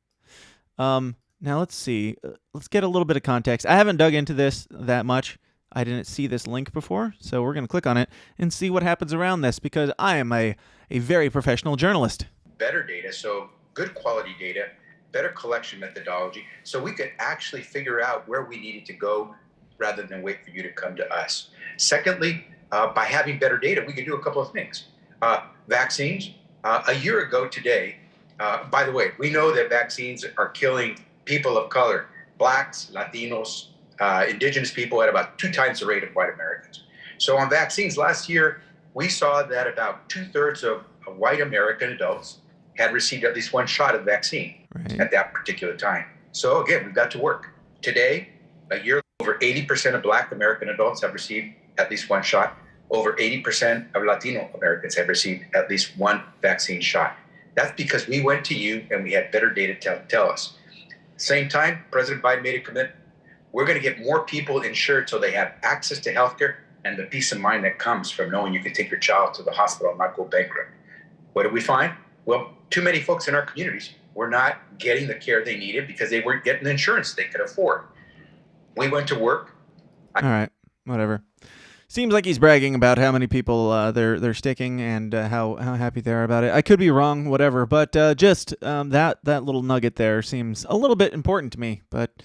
Now let's see. Let's get a little bit of context. I haven't dug into this that much. I didn't see this link before, so we're going to click on it and see what happens around this because I am a very professional journalist. Better data, so good quality data, better collection methodology, so we could actually figure out where we needed to go rather than wait for you to come to us. Secondly, by having better data, we can do a couple of things. Vaccines. A year ago today, by the way, we know that vaccines are killing people of color, blacks, Latinos, indigenous people at about 2 times the rate of white Americans. So on vaccines last year, we saw that about 2/3 of white American adults had received at least one shot of vaccine at that particular time. So again, we've got to work. Today, a year over 80% of Black American adults have received at least one shot. over 80% of Latino Americans have received at least one vaccine shot. That's because we went to you and we had better data to tell us. Same time, President Biden made a commitment. We're going to get more people insured so they have access to healthcare and the peace of mind that comes from knowing you can take your child to the hospital and not go bankrupt. What did we find? Well, too many folks in our communities were not getting the care they needed because they weren't getting the insurance they could afford. We went to work. All right, whatever. Seems like he's bragging about how many people they're sticking and how happy they are about it. I could be wrong, whatever, but just that little nugget there seems a little bit important to me. But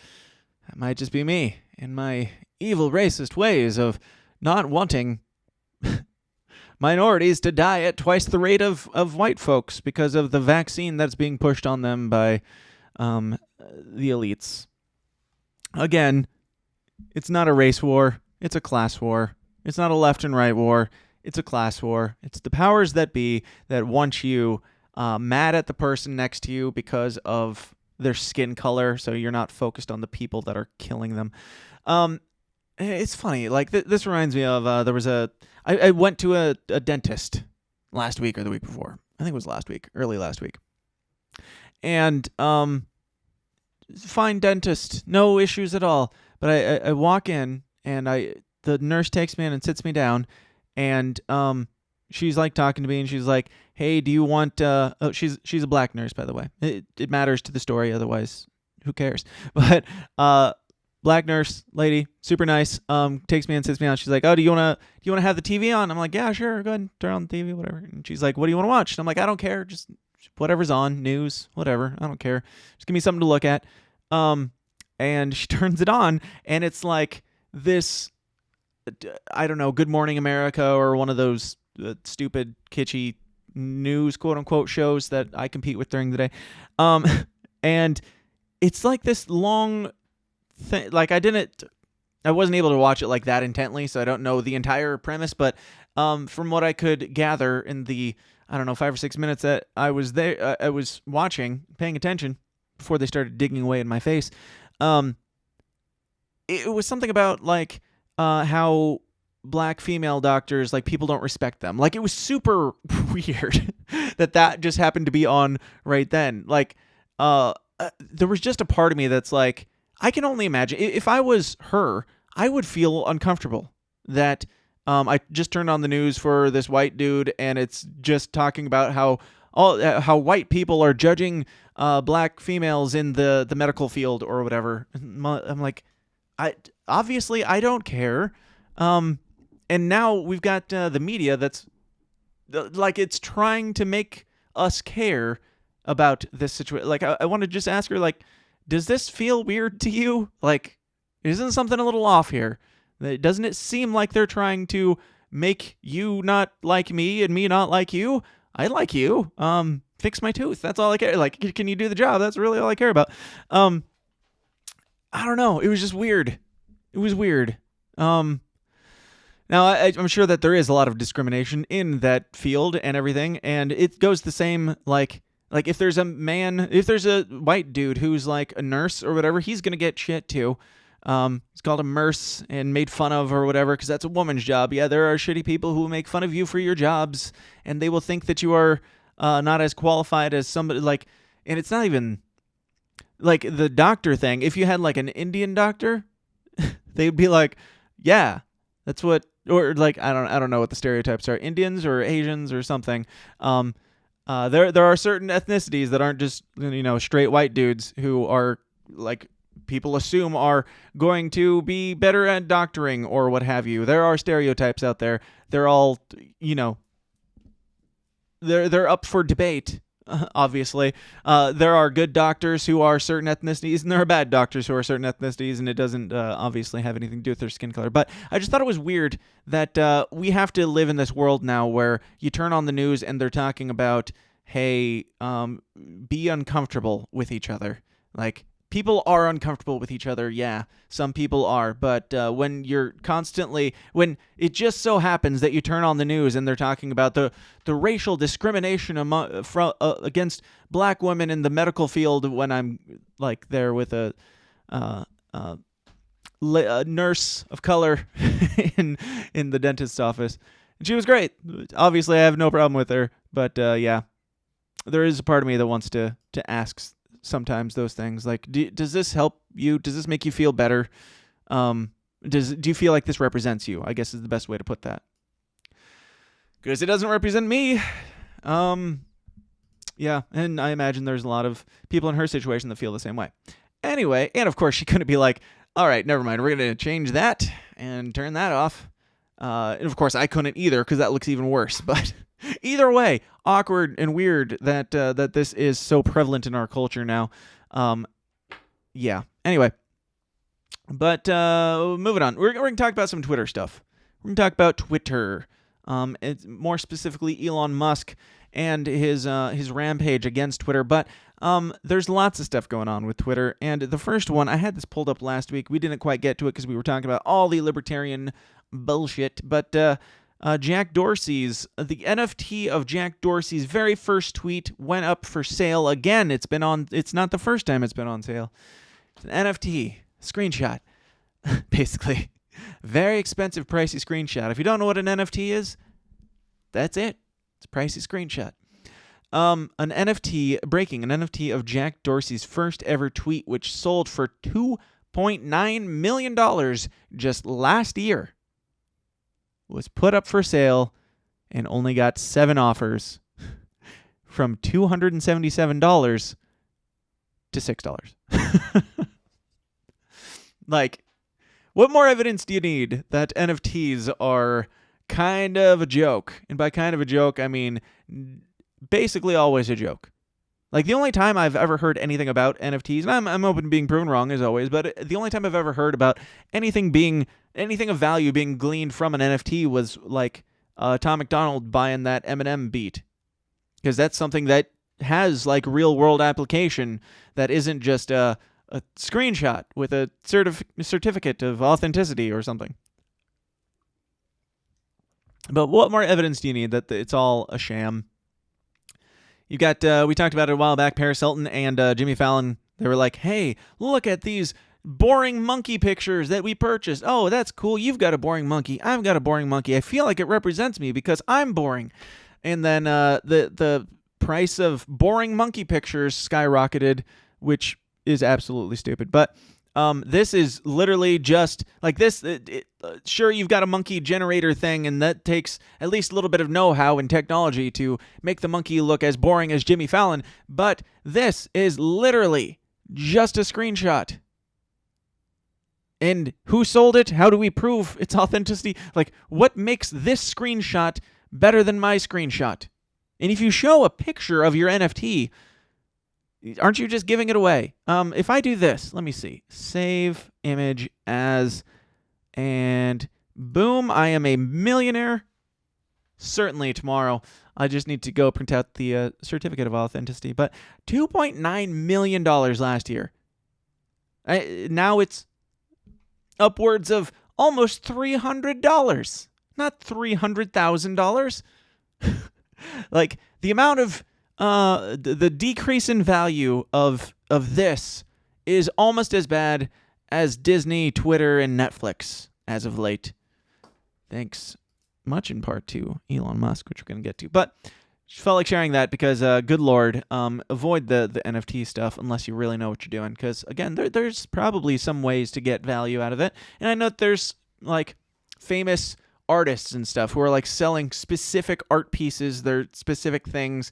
that might just be me and my evil racist ways of not wanting minorities to die at twice the rate of white folks because of the vaccine that's being pushed on them by the elites. Again, it's not a race war. It's a class war. It's not a left and right war. It's a class war. It's the powers that be that want you mad at the person next to you because of their skin color, so you're not focused on the people that are killing them. It's funny. Like, this reminds me of, I went to a dentist last week or the week before. I think it was early last week. And fine dentist, no issues at all. But I walk in, and the nurse takes me in and sits me down, and she's like talking to me, and she's like, "Hey, do you want?" She's a black nurse, by the way. It matters to the story, otherwise, who cares? But black nurse lady, super nice. Takes me and sits me down. She's like, "Oh, do you wanna have the TV on?" I'm like, "Yeah, sure. Go ahead and turn on the TV, whatever." And she's like, "What do you want to watch?" And I'm like, "I don't care. Just whatever's on, news, whatever. I don't care. Just give me something to look at." And she turns it on, and it's like this, I don't know, Good Morning America or one of those stupid, kitschy news, quote-unquote, shows that I compete with during the day. And it's like this long thing. Like, I wasn't able to watch it like that intently, so I don't know the entire premise, but from what I could gather in the, 5 or 6 minutes that I was there, I was watching, paying attention before they started digging away in my face, it was something about, like, how black female doctors, like, people don't respect them. Like, it was super weird that just happened to be on right then. Like, there was just a part of me that's like, I can only imagine, if I was her, I would feel uncomfortable that I just turned on the news for this white dude, and it's just talking about how white people are judging black females in the medical field or whatever. I'm like, obviously I don't care. And now we've got the media that's like, it's trying to make us care about this situation. Like, I want to just ask her, like, does this feel weird to you? Like, isn't something a little off here? Doesn't it seem like they're trying to make you not like me and me not like you? I like you. Fix my tooth. That's all I care. Like, can you do the job? That's really all I care about. I don't know. It was just weird. It was weird. Now, I'm sure that there is a lot of discrimination in that field and everything, and it goes the same, like if there's a white dude who's like a nurse or whatever, he's going to get shit too. It's called a nurse and made fun of or whatever, because that's a woman's job. Yeah, there are shitty people who make fun of you for your jobs, and they will think that you are not as qualified as somebody, like, and it's not even like the doctor thing. If you had like an Indian doctor, they'd be like, yeah, that's what, or like, I don't know what the stereotypes are, Indians or Asians or something. There are certain ethnicities that aren't just, straight white dudes who are, like, people assume are going to be better at doctoring or what have you. There are stereotypes out there. They're all, they're up for debate, obviously. There are good doctors who are certain ethnicities, and there are bad doctors who are certain ethnicities, and it doesn't obviously have anything to do with their skin color. But I just thought it was weird that we have to live in this world now where you turn on the news and they're talking about, hey, be uncomfortable with each other. Like, people are uncomfortable with each other, yeah, some people are, but when it just so happens that you turn on the news and they're talking about the racial discrimination against black women in the medical field, when I'm like there with a nurse of color in the dentist's office. And she was great. Obviously, I have no problem with her. But, yeah, there is a part of me that wants to ask sometimes those things. Like, does this help you? Does this make you feel better? Do you feel like this represents you? I guess is the best way to put that. Because it doesn't represent me. Yeah, and I imagine there's a lot of people in her situation that feel the same way. Anyway, and of course she couldn't be like, all right, never mind, we're going to change that and turn that off. And of course I couldn't either because that looks even worse. But either way, awkward and weird that this is so prevalent in our culture now. Yeah, anyway. But moving on, we're going to talk about some Twitter stuff. We're going to talk about Twitter. It's more specifically Elon Musk and his rampage against Twitter. But there's lots of stuff going on with Twitter. And the first one, I had this pulled up last week. We didn't quite get to it because we were talking about all the libertarian bullshit. But Jack Dorsey's, the NFT of Jack Dorsey's very first tweet went up for sale again. It's not the first time it's been on sale. It's an NFT screenshot, basically. Very expensive, pricey screenshot. If you don't know what an NFT is, that's it. It's a pricey screenshot. An NFT of Jack Dorsey's first ever tweet, which sold for $2.9 million just last year, was put up for sale and only got 7 offers from $277 to $6. Like, what more evidence do you need that NFTs are kind of a joke? And by kind of a joke, I mean basically always a joke. Like, the only time I've ever heard anything about NFTs, and I'm open to being proven wrong as always, but the only time I've ever heard about anything of value being gleaned from an NFT was like Tom McDonald buying that Eminem beat. Because that's something that has like real world application that isn't just a screenshot with a certificate of authenticity or something. But what more evidence do you need that it's all a sham? You got, we talked about it a while back, Paris Hilton and Jimmy Fallon. They were like, hey, look at these boring monkey pictures that we purchased. Oh, that's cool. You've got a boring monkey. I've got a boring monkey. I feel like it represents me because I'm boring. And then the price of boring monkey pictures skyrocketed, which is absolutely stupid. But this is literally just like this. Sure, you've got a monkey generator thing, and that takes at least a little bit of know-how and technology to make the monkey look as boring as Jimmy Fallon. But this is literally just a screenshot. And who sold it? How do we prove its authenticity? Like, what makes this screenshot better than my screenshot? And if you show a picture of your NFT, aren't you just giving it away? If I do this, let me see. Save image as, and boom, I am a millionaire. Certainly tomorrow. I just need to go print out the certificate of authenticity. But $2.9 million last year. Now it's upwards of almost $300. Not $300,000. Like, the amount of the decrease in value of this is almost as bad as Disney, Twitter, and Netflix as of late. Thanks much in part to Elon Musk, which we're going to get to. But just felt like sharing that because, good Lord, avoid the NFT stuff unless you really know what you're doing. Because, again, there's probably some ways to get value out of it. And I know that there's, like, famous artists and stuff who are, like, selling specific art pieces, their specific things.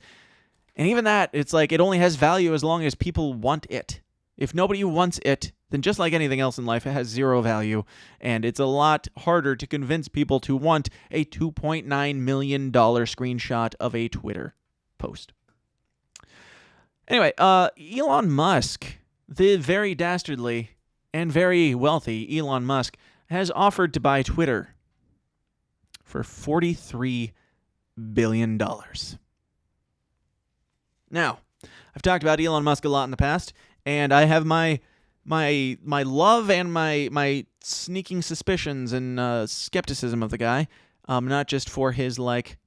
And even that, it's like it only has value as long as people want it. If nobody wants it, then just like anything else in life, it has zero value. And it's a lot harder to convince people to want a $2.9 million screenshot of a Twitter post. Anyway, Elon Musk, the very dastardly and very wealthy Elon Musk, has offered to buy Twitter for $43 billion. Now, I've talked about Elon Musk a lot in the past, and I have my love and my sneaking suspicions and skepticism of the guy, not just for his, like,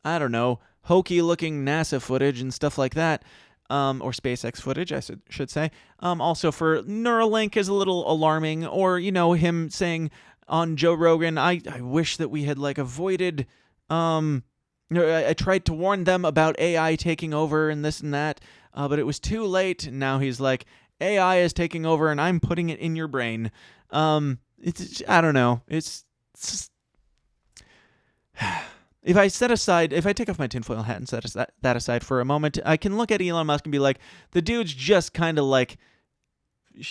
I don't know, hokey-looking NASA footage and stuff like that, or SpaceX footage, I should say. Also for Neuralink is a little alarming, or, him saying on Joe Rogan, I wish that we had avoided, I tried to warn them about AI taking over and this and that, but it was too late. And now he's like, AI is taking over and I'm putting it in your brain. I don't know. It's just, if I take off my tinfoil hat and set that aside for a moment, I can look at Elon Musk and be like, the dude's just kind of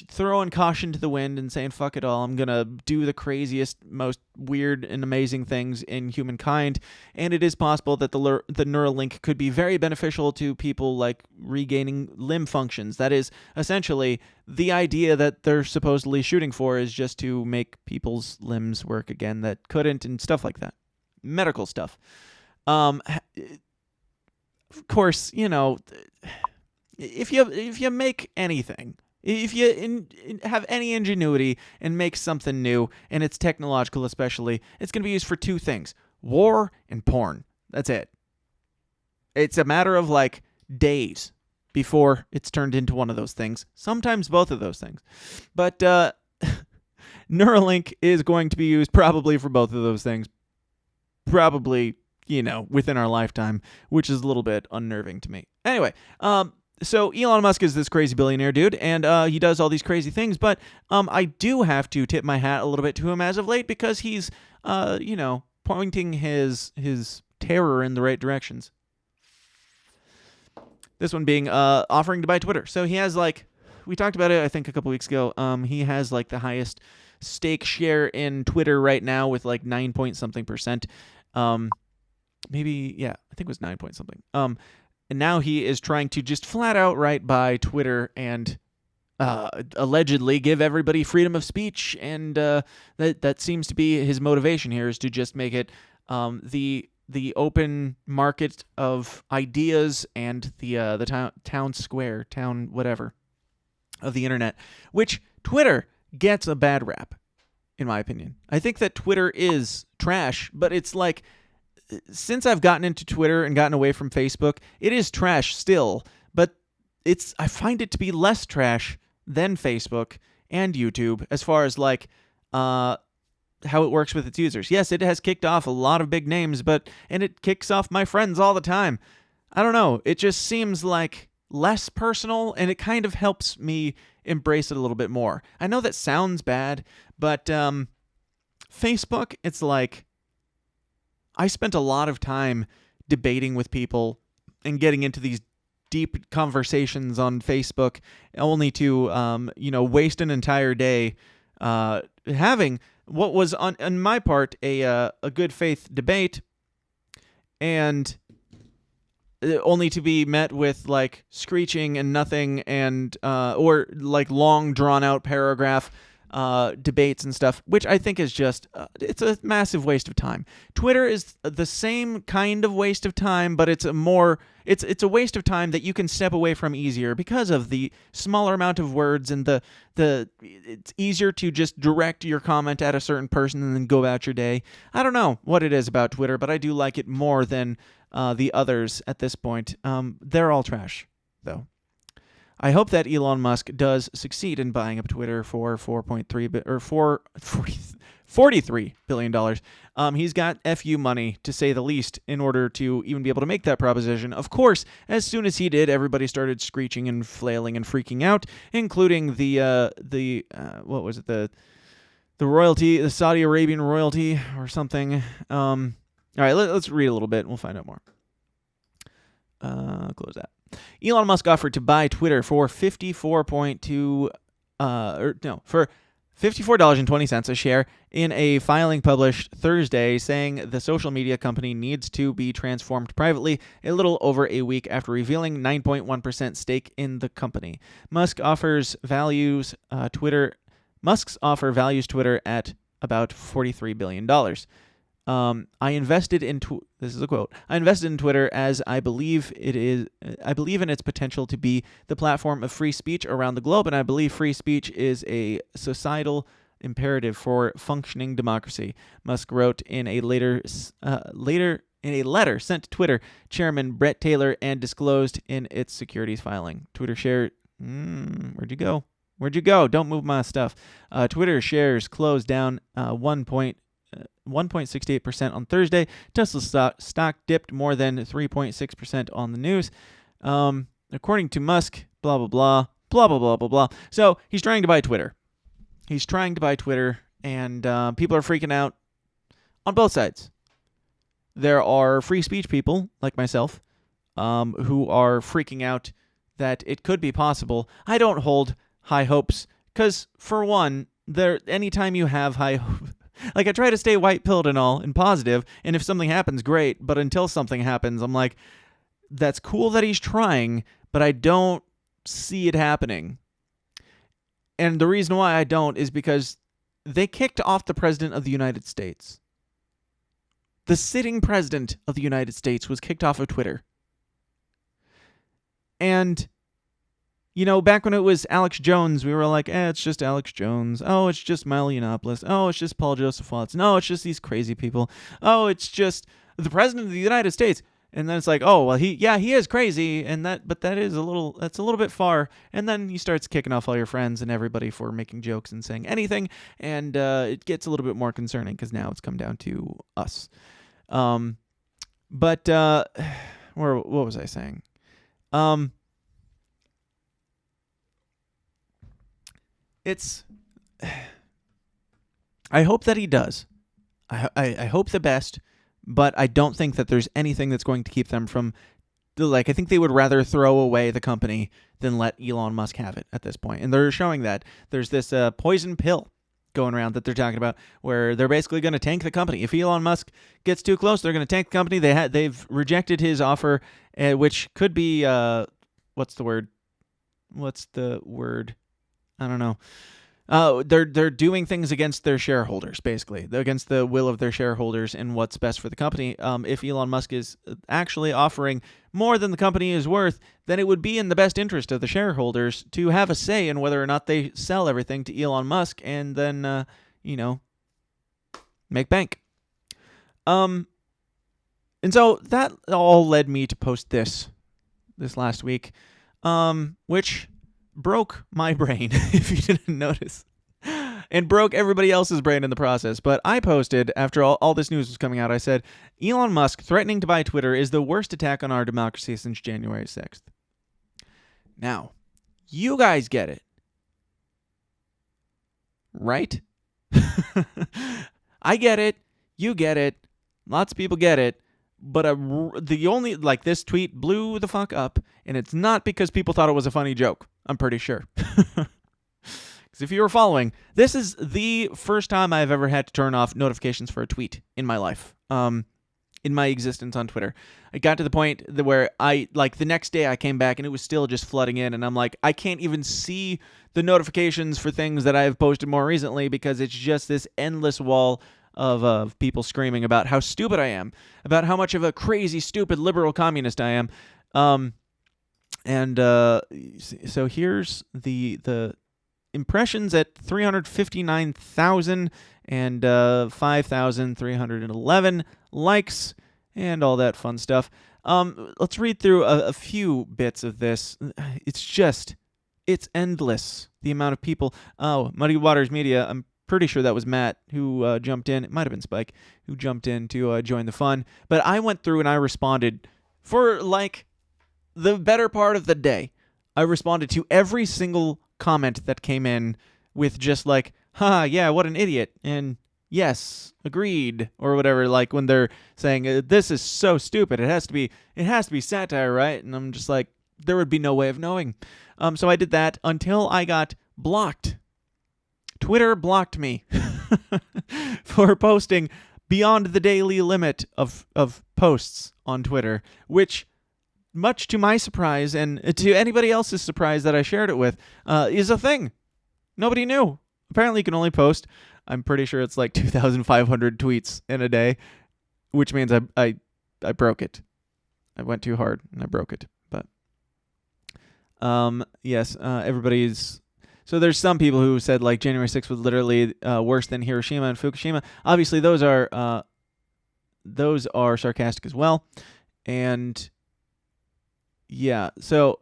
throwing caution to the wind and saying, fuck it all, I'm going to do the craziest, most weird and amazing things in humankind. And it is possible that the Neuralink could be very beneficial to people regaining limb functions. That is essentially the idea that they're supposedly shooting for, is just to make people's limbs work again that couldn't, and stuff like that. Medical stuff. Of course, if you make anything, if you have any ingenuity and make something new, and it's technological especially, it's going to be used for two things: war and porn. That's it. It's a matter of days before it's turned into one of those things. Sometimes both of those things. But Neuralink is going to be used probably for both of those things. Probably, within our lifetime, which is a little bit unnerving to me. Anyway, so Elon Musk is this crazy billionaire dude, and he does all these crazy things, but I do have to tip my hat a little bit to him as of late, because he's, pointing his terror in the right directions. This one being offering to buy Twitter. So he has, we talked about it, I think, a couple weeks ago. He has, the highest stake share in Twitter right now with 9 point something percent. Maybe, yeah, I think it was 9 point something. And now he is trying to just flat outright buy Twitter and allegedly give everybody freedom of speech. And that seems to be his motivation here, is to just make it the open market of ideas and the town square, whatever, of the internet, which Twitter gets a bad rap, in my opinion. I think that Twitter is trash, but it's since I've gotten into Twitter and gotten away from Facebook, it is trash still, but I find it to be less trash than Facebook and YouTube as far as how it works with its users. Yes, it has kicked off a lot of big names, and it kicks off my friends all the time. I don't know. It just seems less personal, and it kind of helps me embrace it a little bit more. I know that sounds bad, but Facebook, it's I spent a lot of time debating with people and getting into these deep conversations on Facebook, only to waste an entire day having what was on my part a good faith debate, and only to be met with screeching and nothing, and or long drawn out paragraph debates and stuff, which I think is just it's a massive waste of time. Twitter is the same kind of waste of time, but it's a waste of time that you can step away from easier because of the smaller amount of words, and it's easier to just direct your comment at a certain person and then go about your day. I don't know what it is about Twitter, but I do like it more than the others at this point. They're all trash, though. I hope that Elon Musk does succeed in buying up Twitter for $43 billion. He's got FU money, to say the least, in order to even be able to make that proposition. Of course, as soon as he did, everybody started screeching and flailing and freaking out, including the what was it, the royalty, the Saudi Arabian royalty or something. All right, let's read a little bit and we'll find out more. Close that. Elon Musk offered to buy Twitter for $54.20 a share in a filing published Thursday, saying the social media company needs to be transformed privately a little over a week after revealing 9.1% stake in the company. Musk's offer values Twitter at about $43 billion. I invested in this is a quote. I invested in Twitter as I believe in its potential to be the platform of free speech around the globe, and I believe free speech is a societal imperative for functioning democracy. Musk wrote in a later in a letter sent to Twitter chairman Brett Taylor and disclosed in its securities filing. Twitter share... where'd you go? Where'd you go? Don't move my stuff. Twitter shares closed down 1.68% on Thursday. Tesla stock dipped more than 3.6% on the news. According to Musk, blah, blah, blah, blah, blah, blah, blah, blah. So he's trying to buy Twitter. He's trying to buy Twitter, and people are freaking out on both sides. There are free speech people, like myself, who are freaking out that it could be possible. I don't hold high hopes, because, for one, anytime you have high hopes, like, I try to stay white-pilled and all, and positive, and if something happens, great, but until something happens, I'm like, that's cool that he's trying, but I don't see it happening. And the reason why I don't is because they kicked off the President of the United States. The sitting President of the United States was kicked off of Twitter. And, you know, back when it was Alex Jones, we were like, it's just Alex Jones. Oh, it's just Milo Yiannopoulos. Oh, it's just Paul Joseph Watson. No, it's just these crazy people. Oh, it's just the President of the United States. And then it's like, oh, well, he is crazy, but that's a little bit far. And then he starts kicking off all your friends and everybody for making jokes and saying anything, and it gets a little bit more concerning because now it's come down to us. What was I saying? I hope that he does. I hope the best. But I don't think that there's anything that's going to keep them from, like, I think they would rather throw away the company than let Elon Musk have it at this point. And they're showing that. There's this poison pill going around that they're talking about where they're basically going to tank the company. If Elon Musk gets too close, they're going to tank the company. They've rejected his offer, which could be, what's the word? I don't know. They're doing things against their shareholders, basically, against the will of their shareholders and what's best for the company. If Elon Musk is actually offering more than the company is worth, then it would be in the best interest of the shareholders to have a say in whether or not they sell everything to Elon Musk and then, make bank. And so that all led me to post this last week, which broke my brain, if you didn't notice, and broke everybody else's brain in the process. But I posted, after all this news was coming out, I said, Elon Musk threatening to buy Twitter is the worst attack on our democracy since January 6th. Now, you guys get it. Right? I get it. You get it. Lots of people get it. But this tweet blew the fuck up, and it's not because people thought it was a funny joke. I'm pretty sure. Because if you were following, this is the first time I've ever had to turn off notifications for a tweet in my life, in my existence on Twitter. It got to the point where the next day I came back, and it was still just flooding in, and I'm like, I can't even see the notifications for things that I've posted more recently because it's just this endless wall of people screaming about how stupid I am, about how much of a crazy, stupid, liberal communist I am. So here's the impressions at 359,000 and 5,311 likes and all that fun stuff. Let's read through a few bits of this. It's endless, the amount of people. Oh, Muddy Waters Media, I'm pretty sure that was Matt who jumped in. It might have been Spike who jumped in to join the fun. But I went through and I responded for the better part of the day. I responded to every single comment that came in with just yeah, what an idiot, and yes, agreed, or whatever. Like when they're saying this is so stupid, it has to be satire, right? And I'm just like, there would be no way of knowing. So I did that until I got blocked. Twitter blocked me for posting beyond the daily limit of posts on Twitter, which, much to my surprise and to anybody else's surprise that I shared it with, is a thing. Nobody knew. Apparently you can only post, I'm pretty sure it's 2,500 tweets in a day, which means I broke it. I went too hard and I broke it. But yes, everybody's... So there's some people who said January 6th was literally worse than Hiroshima and Fukushima. Obviously those are those are sarcastic as well. And yeah, so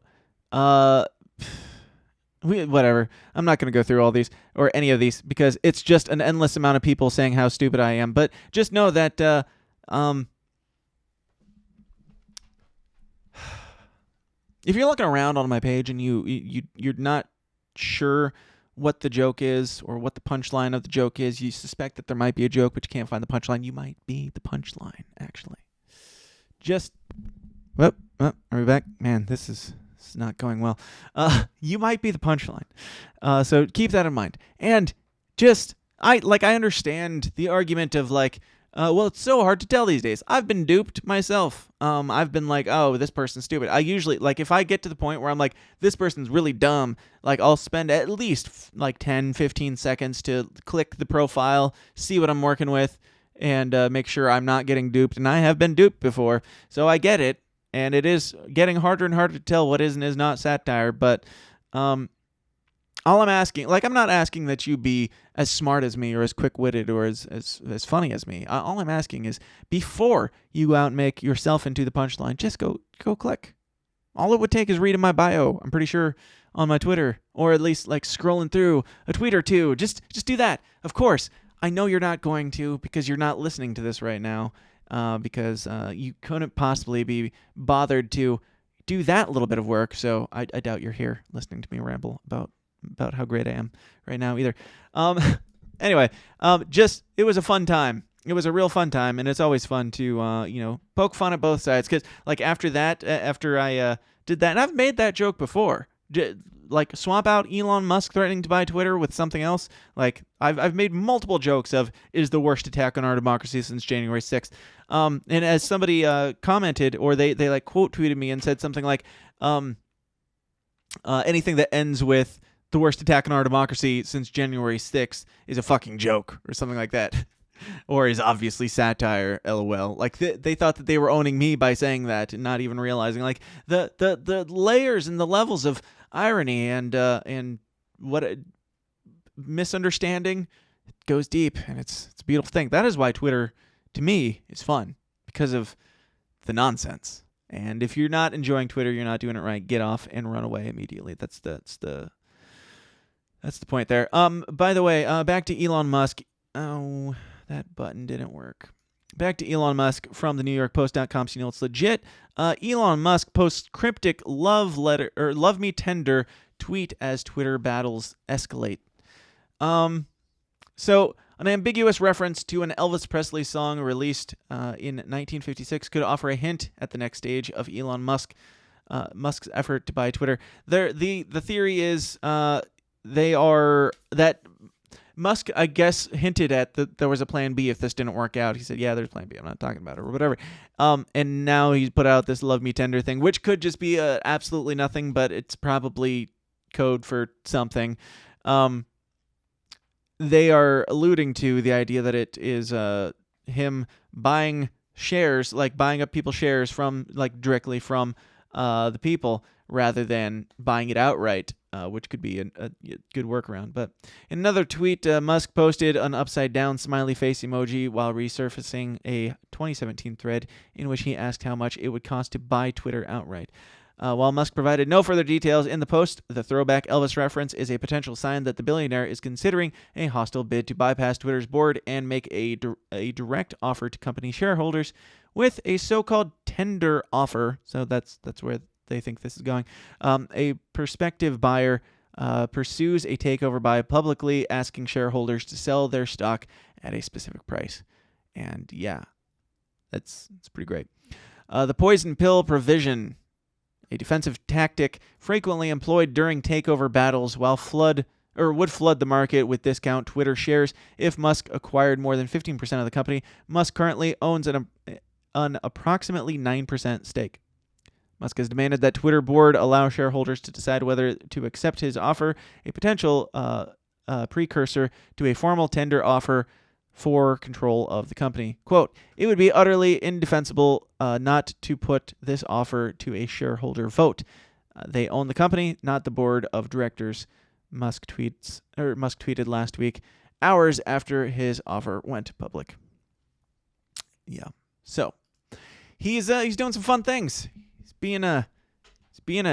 whatever. I'm not going to go through all these or any of these because it's just an endless amount of people saying how stupid I am. But just know that if you're looking around on my page and you're not sure what the joke is or what the punchline of the joke is, you suspect that there might be a joke but you can't find the punchline, you might be the punchline, actually. Just are we back? Man, this is not going well. You might be the punchline. So keep that in mind. And just I understand the argument of like, well, it's so hard to tell these days. I've been duped myself. I've been like, oh, this person's stupid. I usually, like, if I get to the point where I'm like, this person's really dumb, like, I'll spend at least, 10, 15 seconds to click the profile, see what I'm working with, and make sure I'm not getting duped. And I have been duped before, so I get it. And it is getting harder and harder to tell what is and is not satire, but all I'm asking, I'm not asking that you be as smart as me or as quick-witted or as funny as me. All I'm asking is before you go out and make yourself into the punchline, just go click. All it would take is reading my bio, I'm pretty sure, on my Twitter, or at least scrolling through a tweet or two. Just do that. Of course, I know you're not going to because you're not listening to this right now because you couldn't possibly be bothered to do that little bit of work, so I doubt you're here listening to me ramble about how great I am right now either. Anyway, it was a fun time. It was a real fun time, and it's always fun to, poke fun at both sides. Because, after that, after I did that, and I've made that joke before, swap out Elon Musk threatening to buy Twitter with something else. I've made multiple jokes of, is the worst attack on our democracy since January 6th. And as somebody commented, or they quote tweeted me and said something like, anything that ends with the worst attack on our democracy since January 6th is a fucking joke or something like that. Or is obviously satire, LOL. They thought that they were owning me by saying that and not even realizing the layers and the levels of irony and what misunderstanding goes deep, and it's a beautiful thing. That is why Twitter to me is fun, because of the nonsense. And if you're not enjoying Twitter, you're not doing it right. Get off and run away immediately. That's the point there. By the way, back to Elon Musk. Oh, that button didn't work. Back to Elon Musk from the NewYorkPost.com, so you know it's legit. Elon Musk posts cryptic love me tender tweet as Twitter battles escalate. So an ambiguous reference to an Elvis Presley song released in 1956 could offer a hint at the next stage of Elon Musk's effort to buy Twitter. The theory is that Musk, I guess, hinted at that there was a plan B if this didn't work out. He said, yeah, there's plan B. I'm not talking about it or whatever. And now he's put out this love me tender thing, which could just be absolutely nothing, but it's probably code for something. They are alluding to the idea that it is him buying shares, buying up people's shares from directly from the people rather than buying it outright, which could be a good workaround. But in another tweet, Musk posted an upside-down smiley face emoji while resurfacing a 2017 thread in which he asked how much it would cost to buy Twitter outright. While Musk provided no further details in the post, the throwback Elvis reference is a potential sign that the billionaire is considering a hostile bid to bypass Twitter's board and make a direct offer to company shareholders with a so-called tender offer. So that's where they think this is going. A prospective buyer pursues a takeover by publicly asking shareholders to sell their stock at a specific price. And yeah, that's pretty great. The poison pill provision, a defensive tactic frequently employed during takeover battles would flood the market with discount Twitter shares if Musk acquired more than 15% of the company. Musk currently owns an approximately 9% stake. Musk has demanded that Twitter board allow shareholders to decide whether to accept his offer, a potential precursor to a formal tender offer for control of the company. Quote, "It would be utterly indefensible not to put this offer to a shareholder vote. They own the company, not the board of directors," Musk tweeted last week, hours after his offer went public. Yeah, So he's doing some fun things. He's being a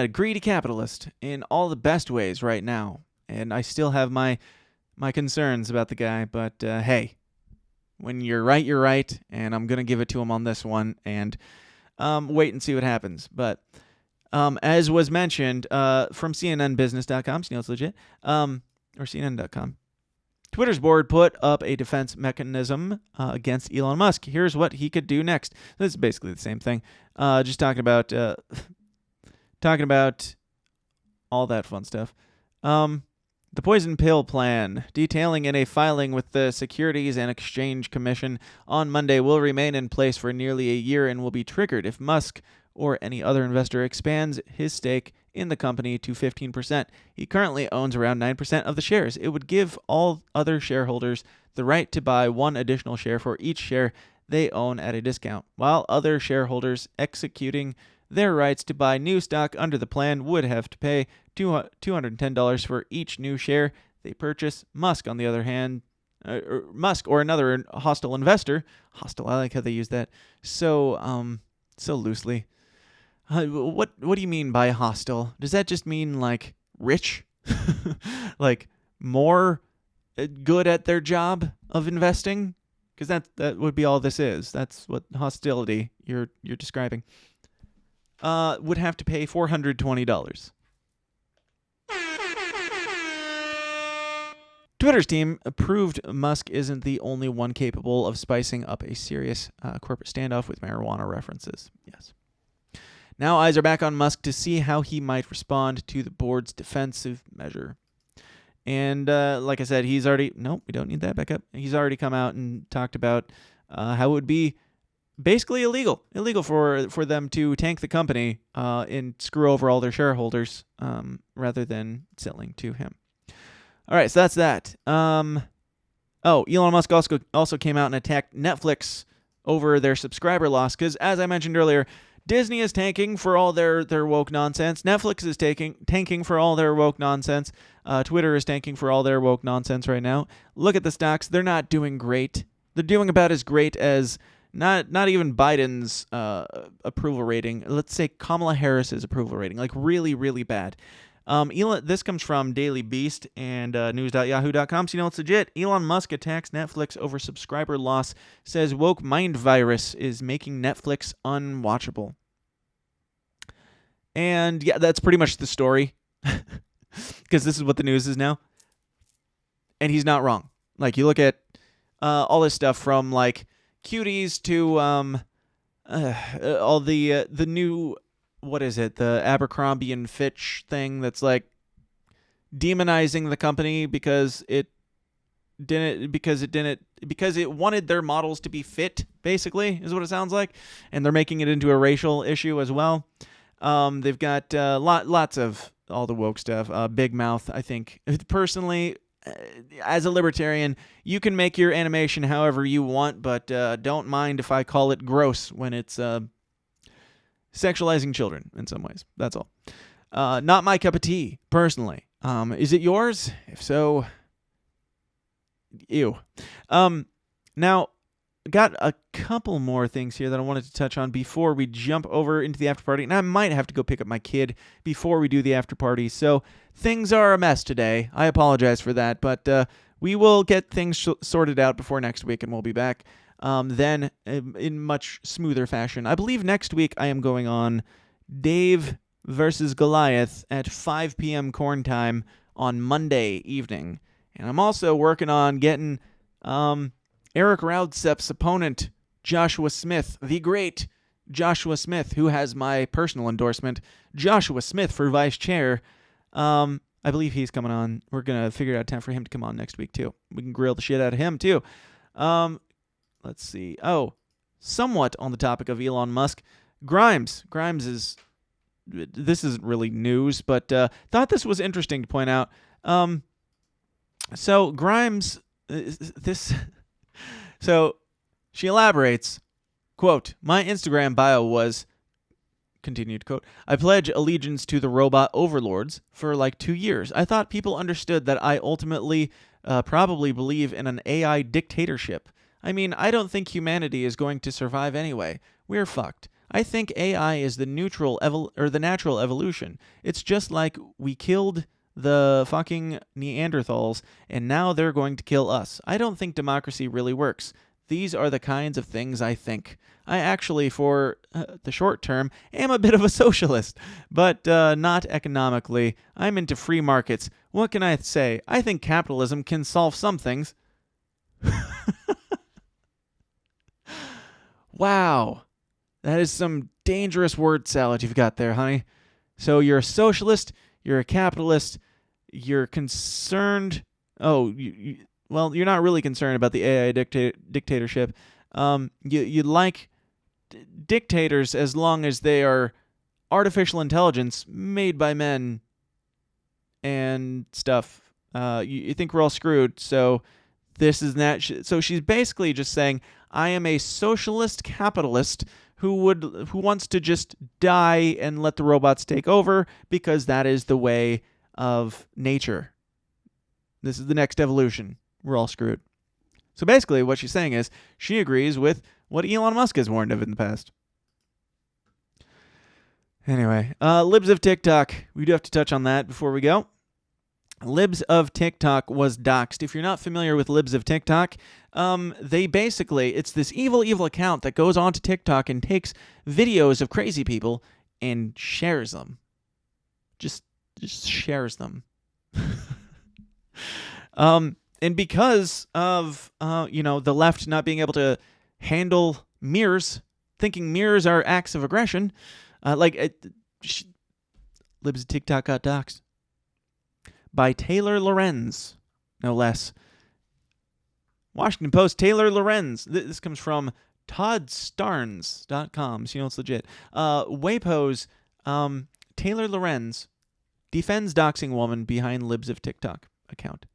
greedy capitalist in all the best ways right now. And I still have my concerns about the guy, but hey, when you're right, you're right, and I'm gonna give it to him on this one, and wait and see what happens. But as was mentioned from CNNBusiness.com, so you know it's legit, or CNN.com, Twitter's board put up a defense mechanism against Elon Musk. Here's what he could do next. This is basically the same thing. Just talking about all that fun stuff. The poison pill plan, detailing in a filing with the Securities and Exchange Commission on Monday, will remain in place for nearly a year and will be triggered if Musk or any other investor expands his stake in the company to 15%. He currently owns around 9% of the shares. It would give all other shareholders the right to buy one additional share for each share they own at a discount, while other shareholders executing their rights to buy new stock under the plan would have to pay $210 for each new share they purchase. Musk, on the other hand, Musk or another hostile investor, hostile, I like how they use that so loosely. What do you mean by hostile? Does that just mean like rich? Like more good at their job of investing? Because that would be all this is. That's what hostility you're describing. Would have to pay $420. Twitter's team proved Musk isn't the only one capable of spicing up a serious corporate standoff with marijuana references. Yes. Now eyes are back on Musk to see how he might respond to the board's defensive measure. And like I said, he's already... Nope, we don't need that back up. He's already come out and talked about how it would be basically illegal for them to tank the company and screw over all their shareholders rather than selling to him. All right, so that's that. Elon Musk also came out and attacked Netflix over their subscriber loss because, as I mentioned earlier, Disney is tanking for all their woke nonsense. Netflix is tanking for all their woke nonsense. Twitter is tanking for all their woke nonsense right now. Look at the stocks. They're not doing great. They're doing about as great as not even Biden's approval rating. Let's say Kamala Harris's approval rating. Like really, really bad. This comes from Daily Beast and news.yahoo.com, so you know it's legit. Elon Musk attacks Netflix over subscriber loss, says woke mind virus is making Netflix unwatchable. And yeah, that's pretty much the story, because this is what the news is now. And he's not wrong. Like, you look at all this stuff from, like, cuties to all the new... What is it? The Abercrombie and Fitch thing that's like demonizing the company because it wanted their models to be fit, basically, is what it sounds like. And they're making it into a racial issue as well. They've got lots of all the woke stuff. Big Mouth, I think. Personally, as a libertarian, you can make your animation however you want, but don't mind if I call it gross when it's sexualizing children in some ways. That's all. Not my cup of tea, personally. Is it yours? If so, ew. Now, got a couple more things here that I wanted to touch on before we jump over into the after party. And I might have to go pick up my kid before we do the after party. So things are a mess today. I apologize for that. But we will get things sorted out before next week, and we'll be back then in much smoother fashion. I believe next week I am going on Dave versus Goliath at 5 p.m. corn time on Monday evening. And I'm also working on getting Eric Raudcep's opponent, Joshua Smith, the great Joshua Smith, who has my personal endorsement, Joshua Smith for vice chair. I believe he's coming on. We're going to figure out time for him to come on next week, too. We can grill the shit out of him, too. Let's see. Oh, somewhat on the topic of Elon Musk, Grimes is... This isn't really news, but thought this was interesting to point out. So Grimes... So she elaborates, quote, "My Instagram bio was," continued quote, "I pledge allegiance to the robot overlords for like 2 years. I thought people understood that I ultimately probably believe in an AI dictatorship. I mean, I don't think humanity is going to survive anyway. We're fucked. I think AI is the the natural evolution. It's just like we killed the fucking Neanderthals, and now they're going to kill us. I don't think democracy really works. These are the kinds of things I think. I actually, for the short term, am a bit of a socialist, but not economically. I'm into free markets. What can I say? I think capitalism can solve some things. Wow. That is some dangerous word salad you've got there, honey. So you're a socialist, you're a capitalist, you're concerned. Oh, well, you're not really concerned about the AI dictatorship. You like dictators as long as they are artificial intelligence made by men and stuff. You think we're all screwed, so this is that. So she's basically just saying, I am a socialist capitalist who wants to just die and let the robots take over because that is the way of nature. This is the next evolution. We're all screwed. So basically what she's saying is she agrees with what Elon Musk has warned of in the past. Anyway, Libs of TikTok. We do have to touch on that before we go. Libs of TikTok was doxxed. If you're not familiar with Libs of TikTok, they basically, it's this evil account that goes onto TikTok and takes videos of crazy people and shares them. Just shares them. And because of, the left not being able to handle mirrors, thinking mirrors are acts of aggression, Libs of TikTok got doxxed. By Taylor Lorenz, no less. Washington Post, Taylor Lorenz. This comes from toddstarns.com, so you know it's legit. WAPO's Taylor Lorenz defends doxing woman behind Libs of TikTok account.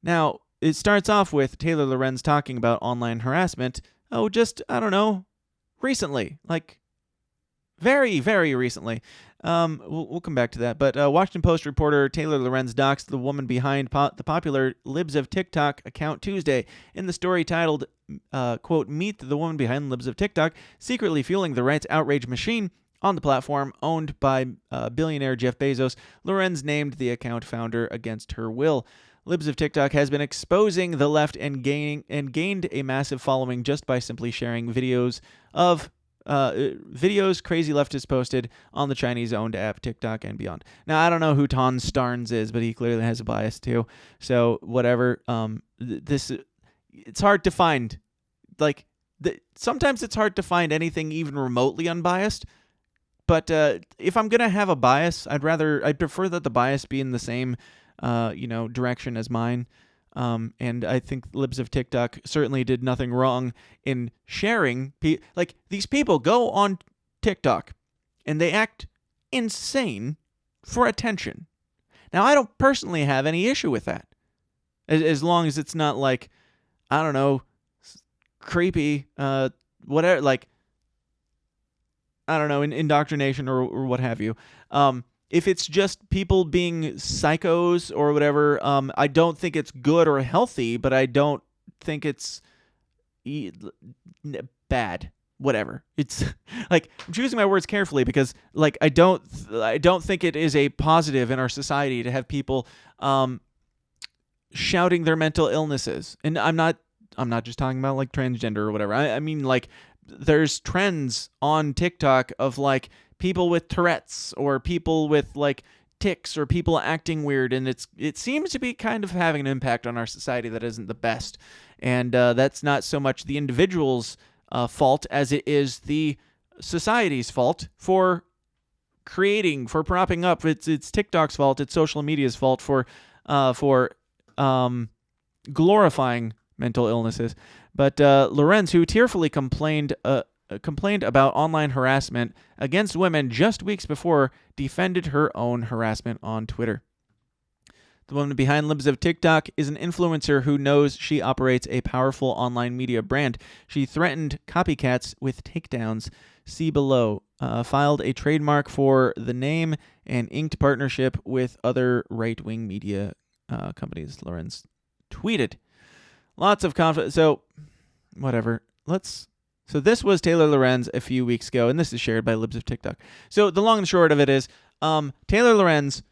Now, it starts off with Taylor Lorenz talking about online harassment. Recently. Like, very, very recently. We'll come back to that. But Washington Post reporter Taylor Lorenz doxed the woman behind the popular Libs of TikTok account Tuesday. In the story titled, quote, Meet the woman behind Libs of TikTok, secretly fueling the rights outrage machine on the platform owned by billionaire Jeff Bezos, Lorenz named the account founder against her will. Libs of TikTok has been exposing the left and gained a massive following just by simply sharing videos crazy leftists posted on the Chinese-owned app TikTok and beyond. Now, I don't know who Ton Starnes is, but he clearly has a bias too. So whatever. It's hard to find. Sometimes it's hard to find anything even remotely unbiased. But if I'm gonna have a bias, I'd prefer that the bias be in the same direction as mine. And I think Libs of TikTok certainly did nothing wrong in sharing. These people go on TikTok and they act insane for attention. Now, I don't personally have any issue with that. As long as it's not creepy, whatever, indoctrination or what have you. If it's just people being psychos or whatever, I don't think it's good or healthy, but I don't think it's bad. Whatever. It's I'm choosing my words carefully because I don't think it is a positive in our society to have people shouting their mental illnesses. And I'm not just talking about transgender or whatever. I mean there's trends on TikTok of people with Tourette's or people with tics or people acting weird, and it seems to be kind of having an impact on our society that isn't the best. And that's not so much the individual's fault as it is the society's fault for propping up. It's TikTok's fault. It's social media's fault for glorifying mental illnesses. But Lorenz, who tearfully complained about online harassment against women just weeks before, defended her own harassment on Twitter. The woman behind Libs of TikTok is an influencer who knows she operates a powerful online media brand. She threatened copycats with takedowns. See below. Filed a trademark for the name and inked partnership with other right-wing media companies, Lorenz tweeted. Lots of confidence. So whatever. So this was Taylor Lorenz a few weeks ago, and this is shared by Libs of TikTok. So the long and short of it is, Taylor Lorenz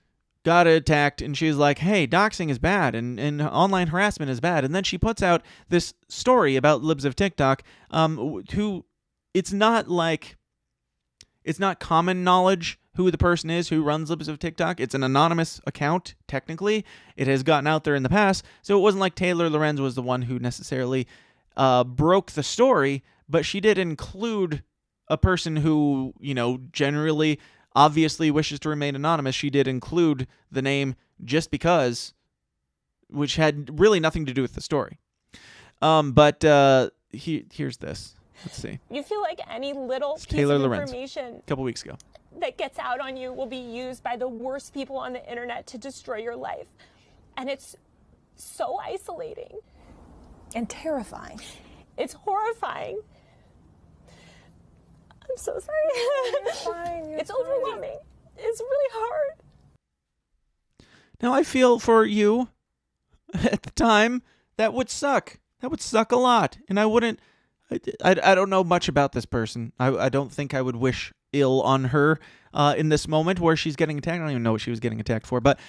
got attacked, and she's like, hey, doxing is bad, and online harassment is bad. And then she puts out this story about Libs of TikTok, who it's not common knowledge who the person is who runs Libs of TikTok. It's an anonymous account, technically. It has gotten out there in the past, so it wasn't like Taylor Lorenz was the one who necessarily broke the story, but she did include a person who, generally, obviously wishes to remain anonymous. She did include the name just because, which had really nothing to do with the story. But here's this. Let's see. You feel like any little It's piece Taylor of Lorenz, information a couple weeks ago that gets out on you will be used by the worst people on the internet to destroy your life. And it's so isolating. And terrifying. It's horrifying. I'm so sorry. You're fine. It's overwhelming. It's really hard. Now, I feel for you at the time. That would suck. That would suck a lot. And I wouldn't... I don't know much about this person. I don't think I would wish ill on her in this moment where she's getting attacked. I don't even know what she was getting attacked for. But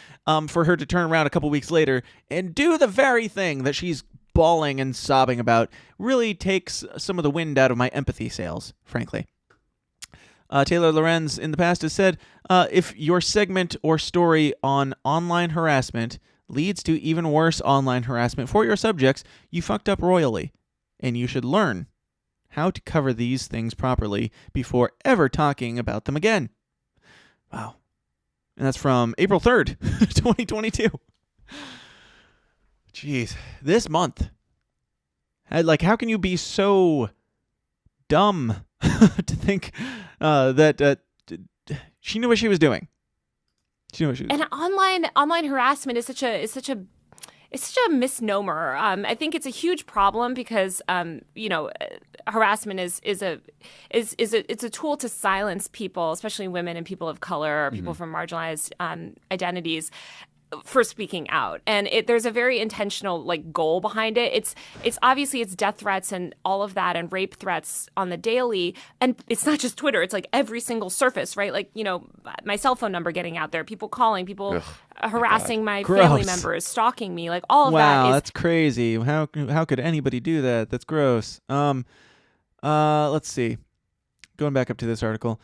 for her to turn around a couple weeks later and do the very thing that she's bawling and sobbing about really takes some of the wind out of my empathy sails, frankly. Taylor Lorenz in the past has said, if your segment or story on online harassment leads to even worse online harassment for your subjects, you fucked up royally, and you should learn how to cover these things properly before ever talking about them again. Wow. And that's from April 3rd, 2022. Jeez. This month. How can you be so dumb to think that she knew what she was doing? She knew what she was doing. And online harassment is such a misnomer. I think it's a huge problem because harassment is a tool to silence people, especially women and people of color or people from marginalized identities, for speaking out. And there's a very intentional goal behind it. It's obviously it's death threats and all of that and rape threats on the daily. And it's not just Twitter, it's every single surface, right? My cell phone number getting out there, people calling, people harassing my family members, stalking me, all of that. Wow, that's crazy. How could anybody do that? That's gross. Let's see. Going back up to this article.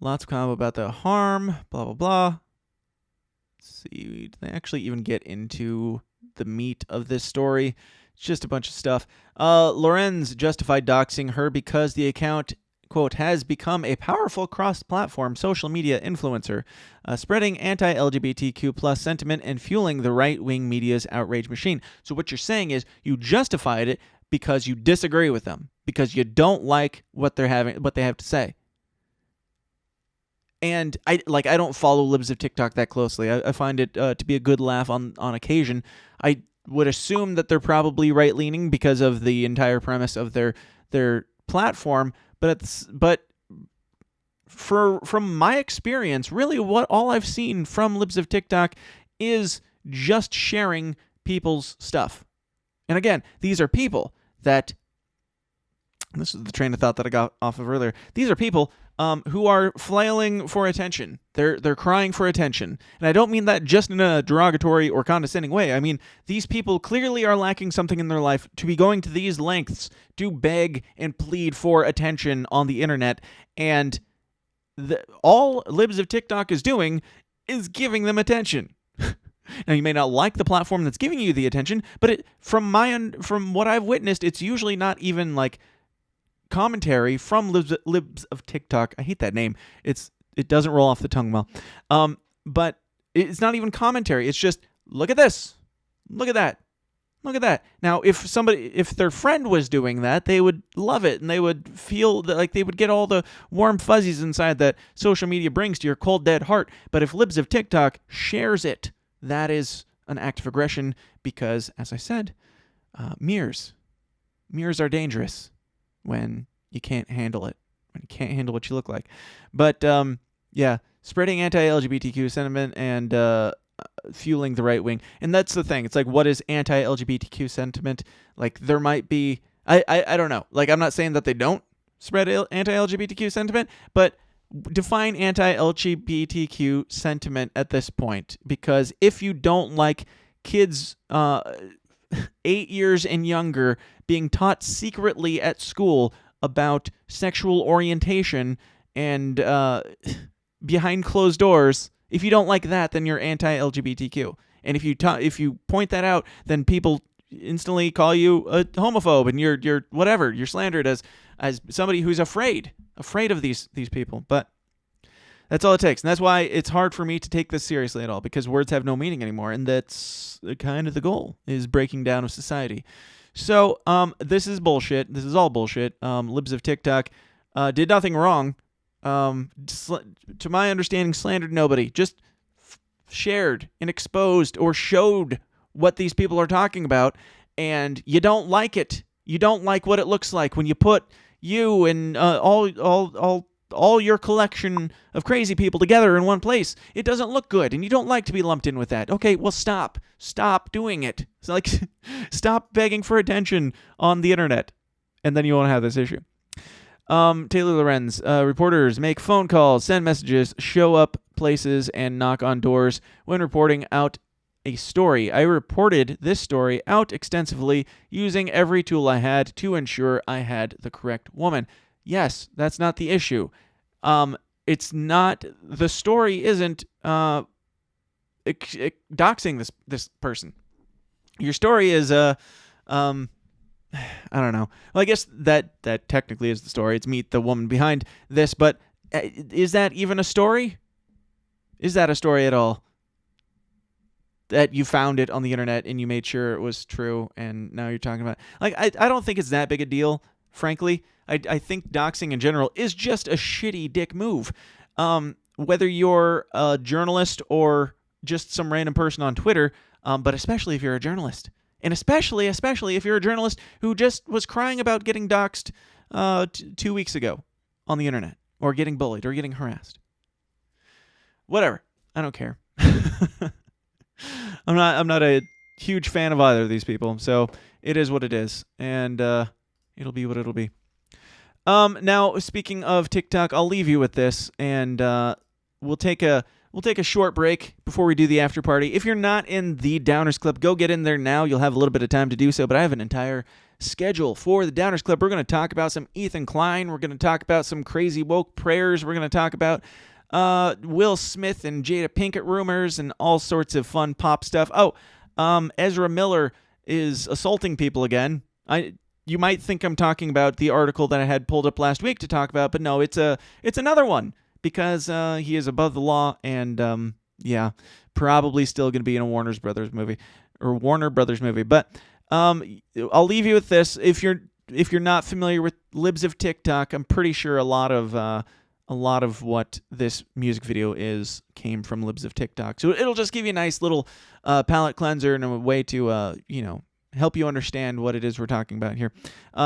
Lots of comment about the harm, blah, blah, blah. See, they actually even get into the meat of this story. It's just a bunch of stuff. Lorenz justified doxing her because the account, quote, has become a powerful cross-platform social media influencer, spreading anti-LGBTQ plus sentiment and fueling the right-wing media's outrage machine. So what you're saying is you justified it because you disagree with them, because you don't like what they have to say. And I don't follow Libs of TikTok that closely. I find it to be a good laugh on occasion. I would assume that they're probably right-leaning because of the entire premise of their platform. But from my experience, really all I've seen from Libs of TikTok is just sharing people's stuff. And again, these are people that... This is the train of thought that I got off of earlier. These are people who are flailing for attention. They're crying for attention. And I don't mean that just in a derogatory or condescending way. I mean, these people clearly are lacking something in their life to be going to these lengths to beg and plead for attention on the internet. And all Libs of TikTok is doing is giving them attention. Now, you may not like the platform that's giving you the attention, but from what I've witnessed, it's usually not even commentary from Libs of TikTok. I hate that name. It doesn't roll off the tongue well. But it's not even commentary. It's just, look at this. Look at that. Look at that. Now, if their friend was doing that, they would love it and they would feel like they would get all the warm fuzzies inside that social media brings to your cold, dead heart. But if Libs of TikTok shares it, that is an act of aggression because, as I said, mirrors are dangerous when you can't handle it, when you can't handle what you look like. But, spreading anti-LGBTQ sentiment and fueling the right wing. And that's the thing. It's what is anti-LGBTQ sentiment? There might be, I don't know. Like, I'm not saying that they don't spread anti-LGBTQ sentiment, but define anti-LGBTQ sentiment at this point, because if you don't like kids 8 years and younger being taught secretly at school about sexual orientation and behind closed doors, if you don't like that, then you're anti-LGBTQ. And if you point that out, then people instantly call you a homophobe, and you're whatever. You're slandered as somebody who's afraid of these people. But that's all it takes, and that's why it's hard for me to take this seriously at all, because words have no meaning anymore, and that's kind of the goal, is breaking down of society. So this is bullshit. This is all bullshit. Libs of TikTok did nothing wrong. To my understanding, slandered nobody. Just shared and exposed or showed what these people are talking about, and you don't like it. You don't like what it looks like when you put you and all your collection of crazy people together in one place. It doesn't look good, and you don't like to be lumped in with that. Okay, well, stop doing it. It's like, stop begging for attention on the internet, and then you won't have this issue. Taylor Lorenz, reporters make phone calls, send messages, show up places, and knock on doors when reporting out a story. I reported this story out extensively using every tool I had to ensure I had the correct woman. Yes, that's not the issue. It's not, the story isn't doxing this person. Your story is I don't know. Well, I guess that technically is the story. It's meet the woman behind this, but is that even a story? Is that a story at all? That you found it on the internet and you made sure it was true, and now you're talking about, like, I don't think it's that big a deal, frankly. I think doxing in general is just a shitty dick move. Whether you're a journalist or just some random person on Twitter, but especially if you're a journalist. And especially if you're a journalist who just was crying about getting doxed 2 weeks ago on the internet, or getting bullied, or getting harassed. Whatever. I don't care. I'm not a huge fan of either of these people, so it is what it is, and it'll be what it'll be. Now, speaking of TikTok, I'll leave you with this, and we'll take a short break before we do the after party. If you're not in the Downers Club, go get in there now. You'll have a little bit of time to do so, but I have an entire schedule for the Downers Club. We're going to talk about some Ethan Klein. We're going to talk about some crazy woke prayers. We're going to talk about Will Smith and Jada Pinkett rumors and all sorts of fun pop stuff. Oh, Ezra Miller is assaulting people again. You might think I'm talking about the article that I had pulled up last week to talk about, but no, it's another one, because he is above the law, and probably still going to be in a Warner Brothers movie. But I'll leave you with this. If you're not familiar with Libs of TikTok, I'm pretty sure a lot of what this music video came from Libs of TikTok. So it'll just give you a nice little palate cleanser and a way to help you understand what it is we're talking about here.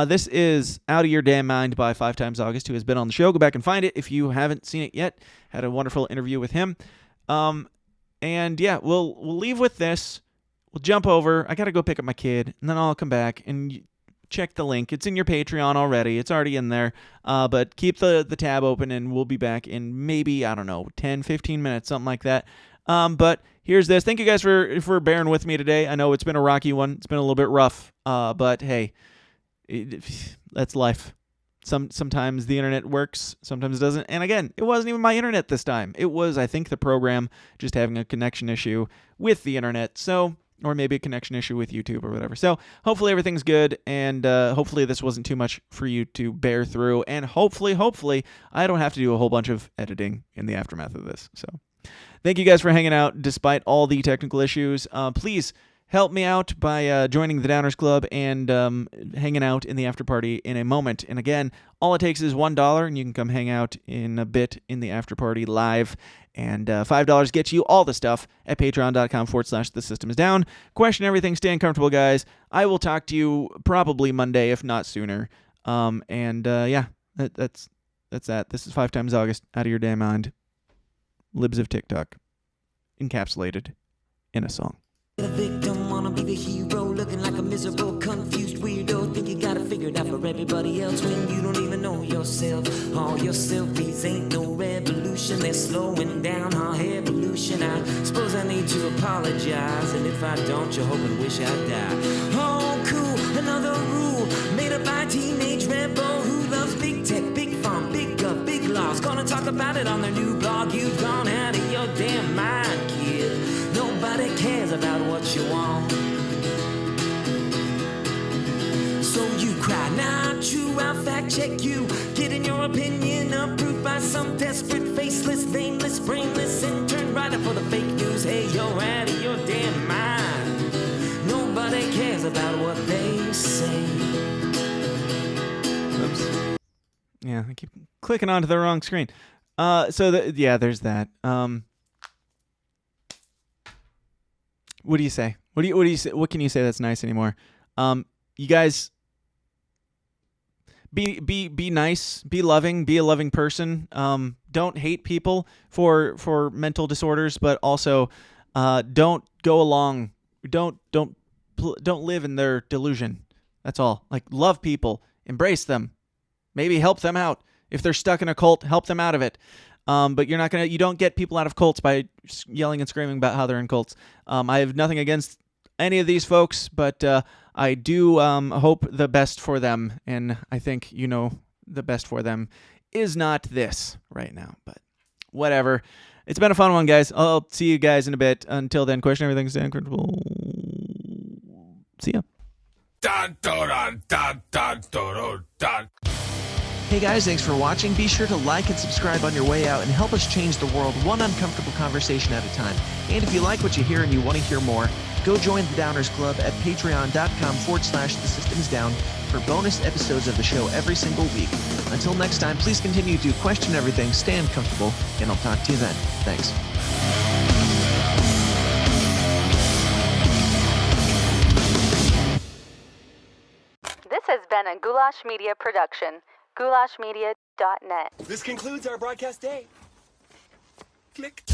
This is Out of Your Damn Mind by 5 Times August, who has been on the show. Go back and find it if you haven't seen it yet. Had a wonderful interview with him. And yeah, we'll leave with this. We'll jump over. I got to go pick up my kid, and then I'll come back and check the link. It's in your Patreon already. It's already in there. But keep the tab open, and we'll be back in maybe, 10, 15 minutes, something like that. But here's this. Thank you guys for bearing with me today. I know it's been a rocky one. It's been a little bit rough. But hey, that's life. Sometimes the internet works, sometimes it doesn't. And again, it wasn't even my internet this time. It was, I think, the program just having a connection issue with the internet. So, or maybe a connection issue with YouTube or whatever. So hopefully everything's good, and hopefully this wasn't too much for you to bear through. And hopefully, I don't have to do a whole bunch of editing in the aftermath of this. So thank you guys for hanging out despite all the technical issues. Please help me out by joining the Downers Club and hanging out in the after party in a moment. And again, all it takes is $1, and you can come hang out in a bit in the after party live. And $5 gets you all the stuff at patreon.com/thesystemsdown. Question everything. Stay uncomfortable, guys. I will talk to you probably Monday, if not sooner. That's that. This is 5 Times August. Out of Your Damn Mind. Libs of TikTok. Encapsulated in a song. The victim wanna be the hero, looking like a miserable, confused weirdo. Think you got it figured everybody else when you don't even know yourself. All your selfies ain't no revolution. They're slowing down our evolution. I suppose I need to apologize, and if I don't, you hope and wish I'd die. Oh, cool, another rule made up by a teenage rebel who loves big tech, big farm, big gov, big laws. Gonna talk about it on their new blog. You've gone out of your damn mind, kid. Nobody cares about what you want. So you cry, not true, I'll fact check you. Getting your opinion approved by some desperate, faceless, nameless, brainless intern writer for the fake news. Hey, you're out of your damn mind. Nobody cares about what they say. Oops. Yeah, I keep clicking onto the wrong screen. There's that. What do you say? What do you say? What can you say that's nice anymore? You guys, be nice, be loving, be a loving person. Don't hate people for mental disorders, but also don't go along. Don't live in their delusion. That's all. Like, love people, embrace them, maybe help them out. If they're stuck in a cult, help them out of it. But you don't get people out of cults by yelling and screaming about how they're in cults. I have nothing against any of these folks, but I do hope the best for them, and I think the best for them is not this right now, but whatever. It's been a fun one, guys. I'll see you guys in a bit. Until then, question everything, stay uncomfortable. See ya. Hey guys, thanks for watching. Be sure to like and subscribe on your way out and help us change the world one uncomfortable conversation at a time. And if you like what you hear and you want to hear more, go join the Downers Club at patreon.com/thesystemsdown for bonus episodes of the show every single week. Until next time, please continue to question everything, stay uncomfortable, and I'll talk to you then. Thanks. This has been a Goulash Media production. GoulashMedia.net. This concludes our broadcast day. Click.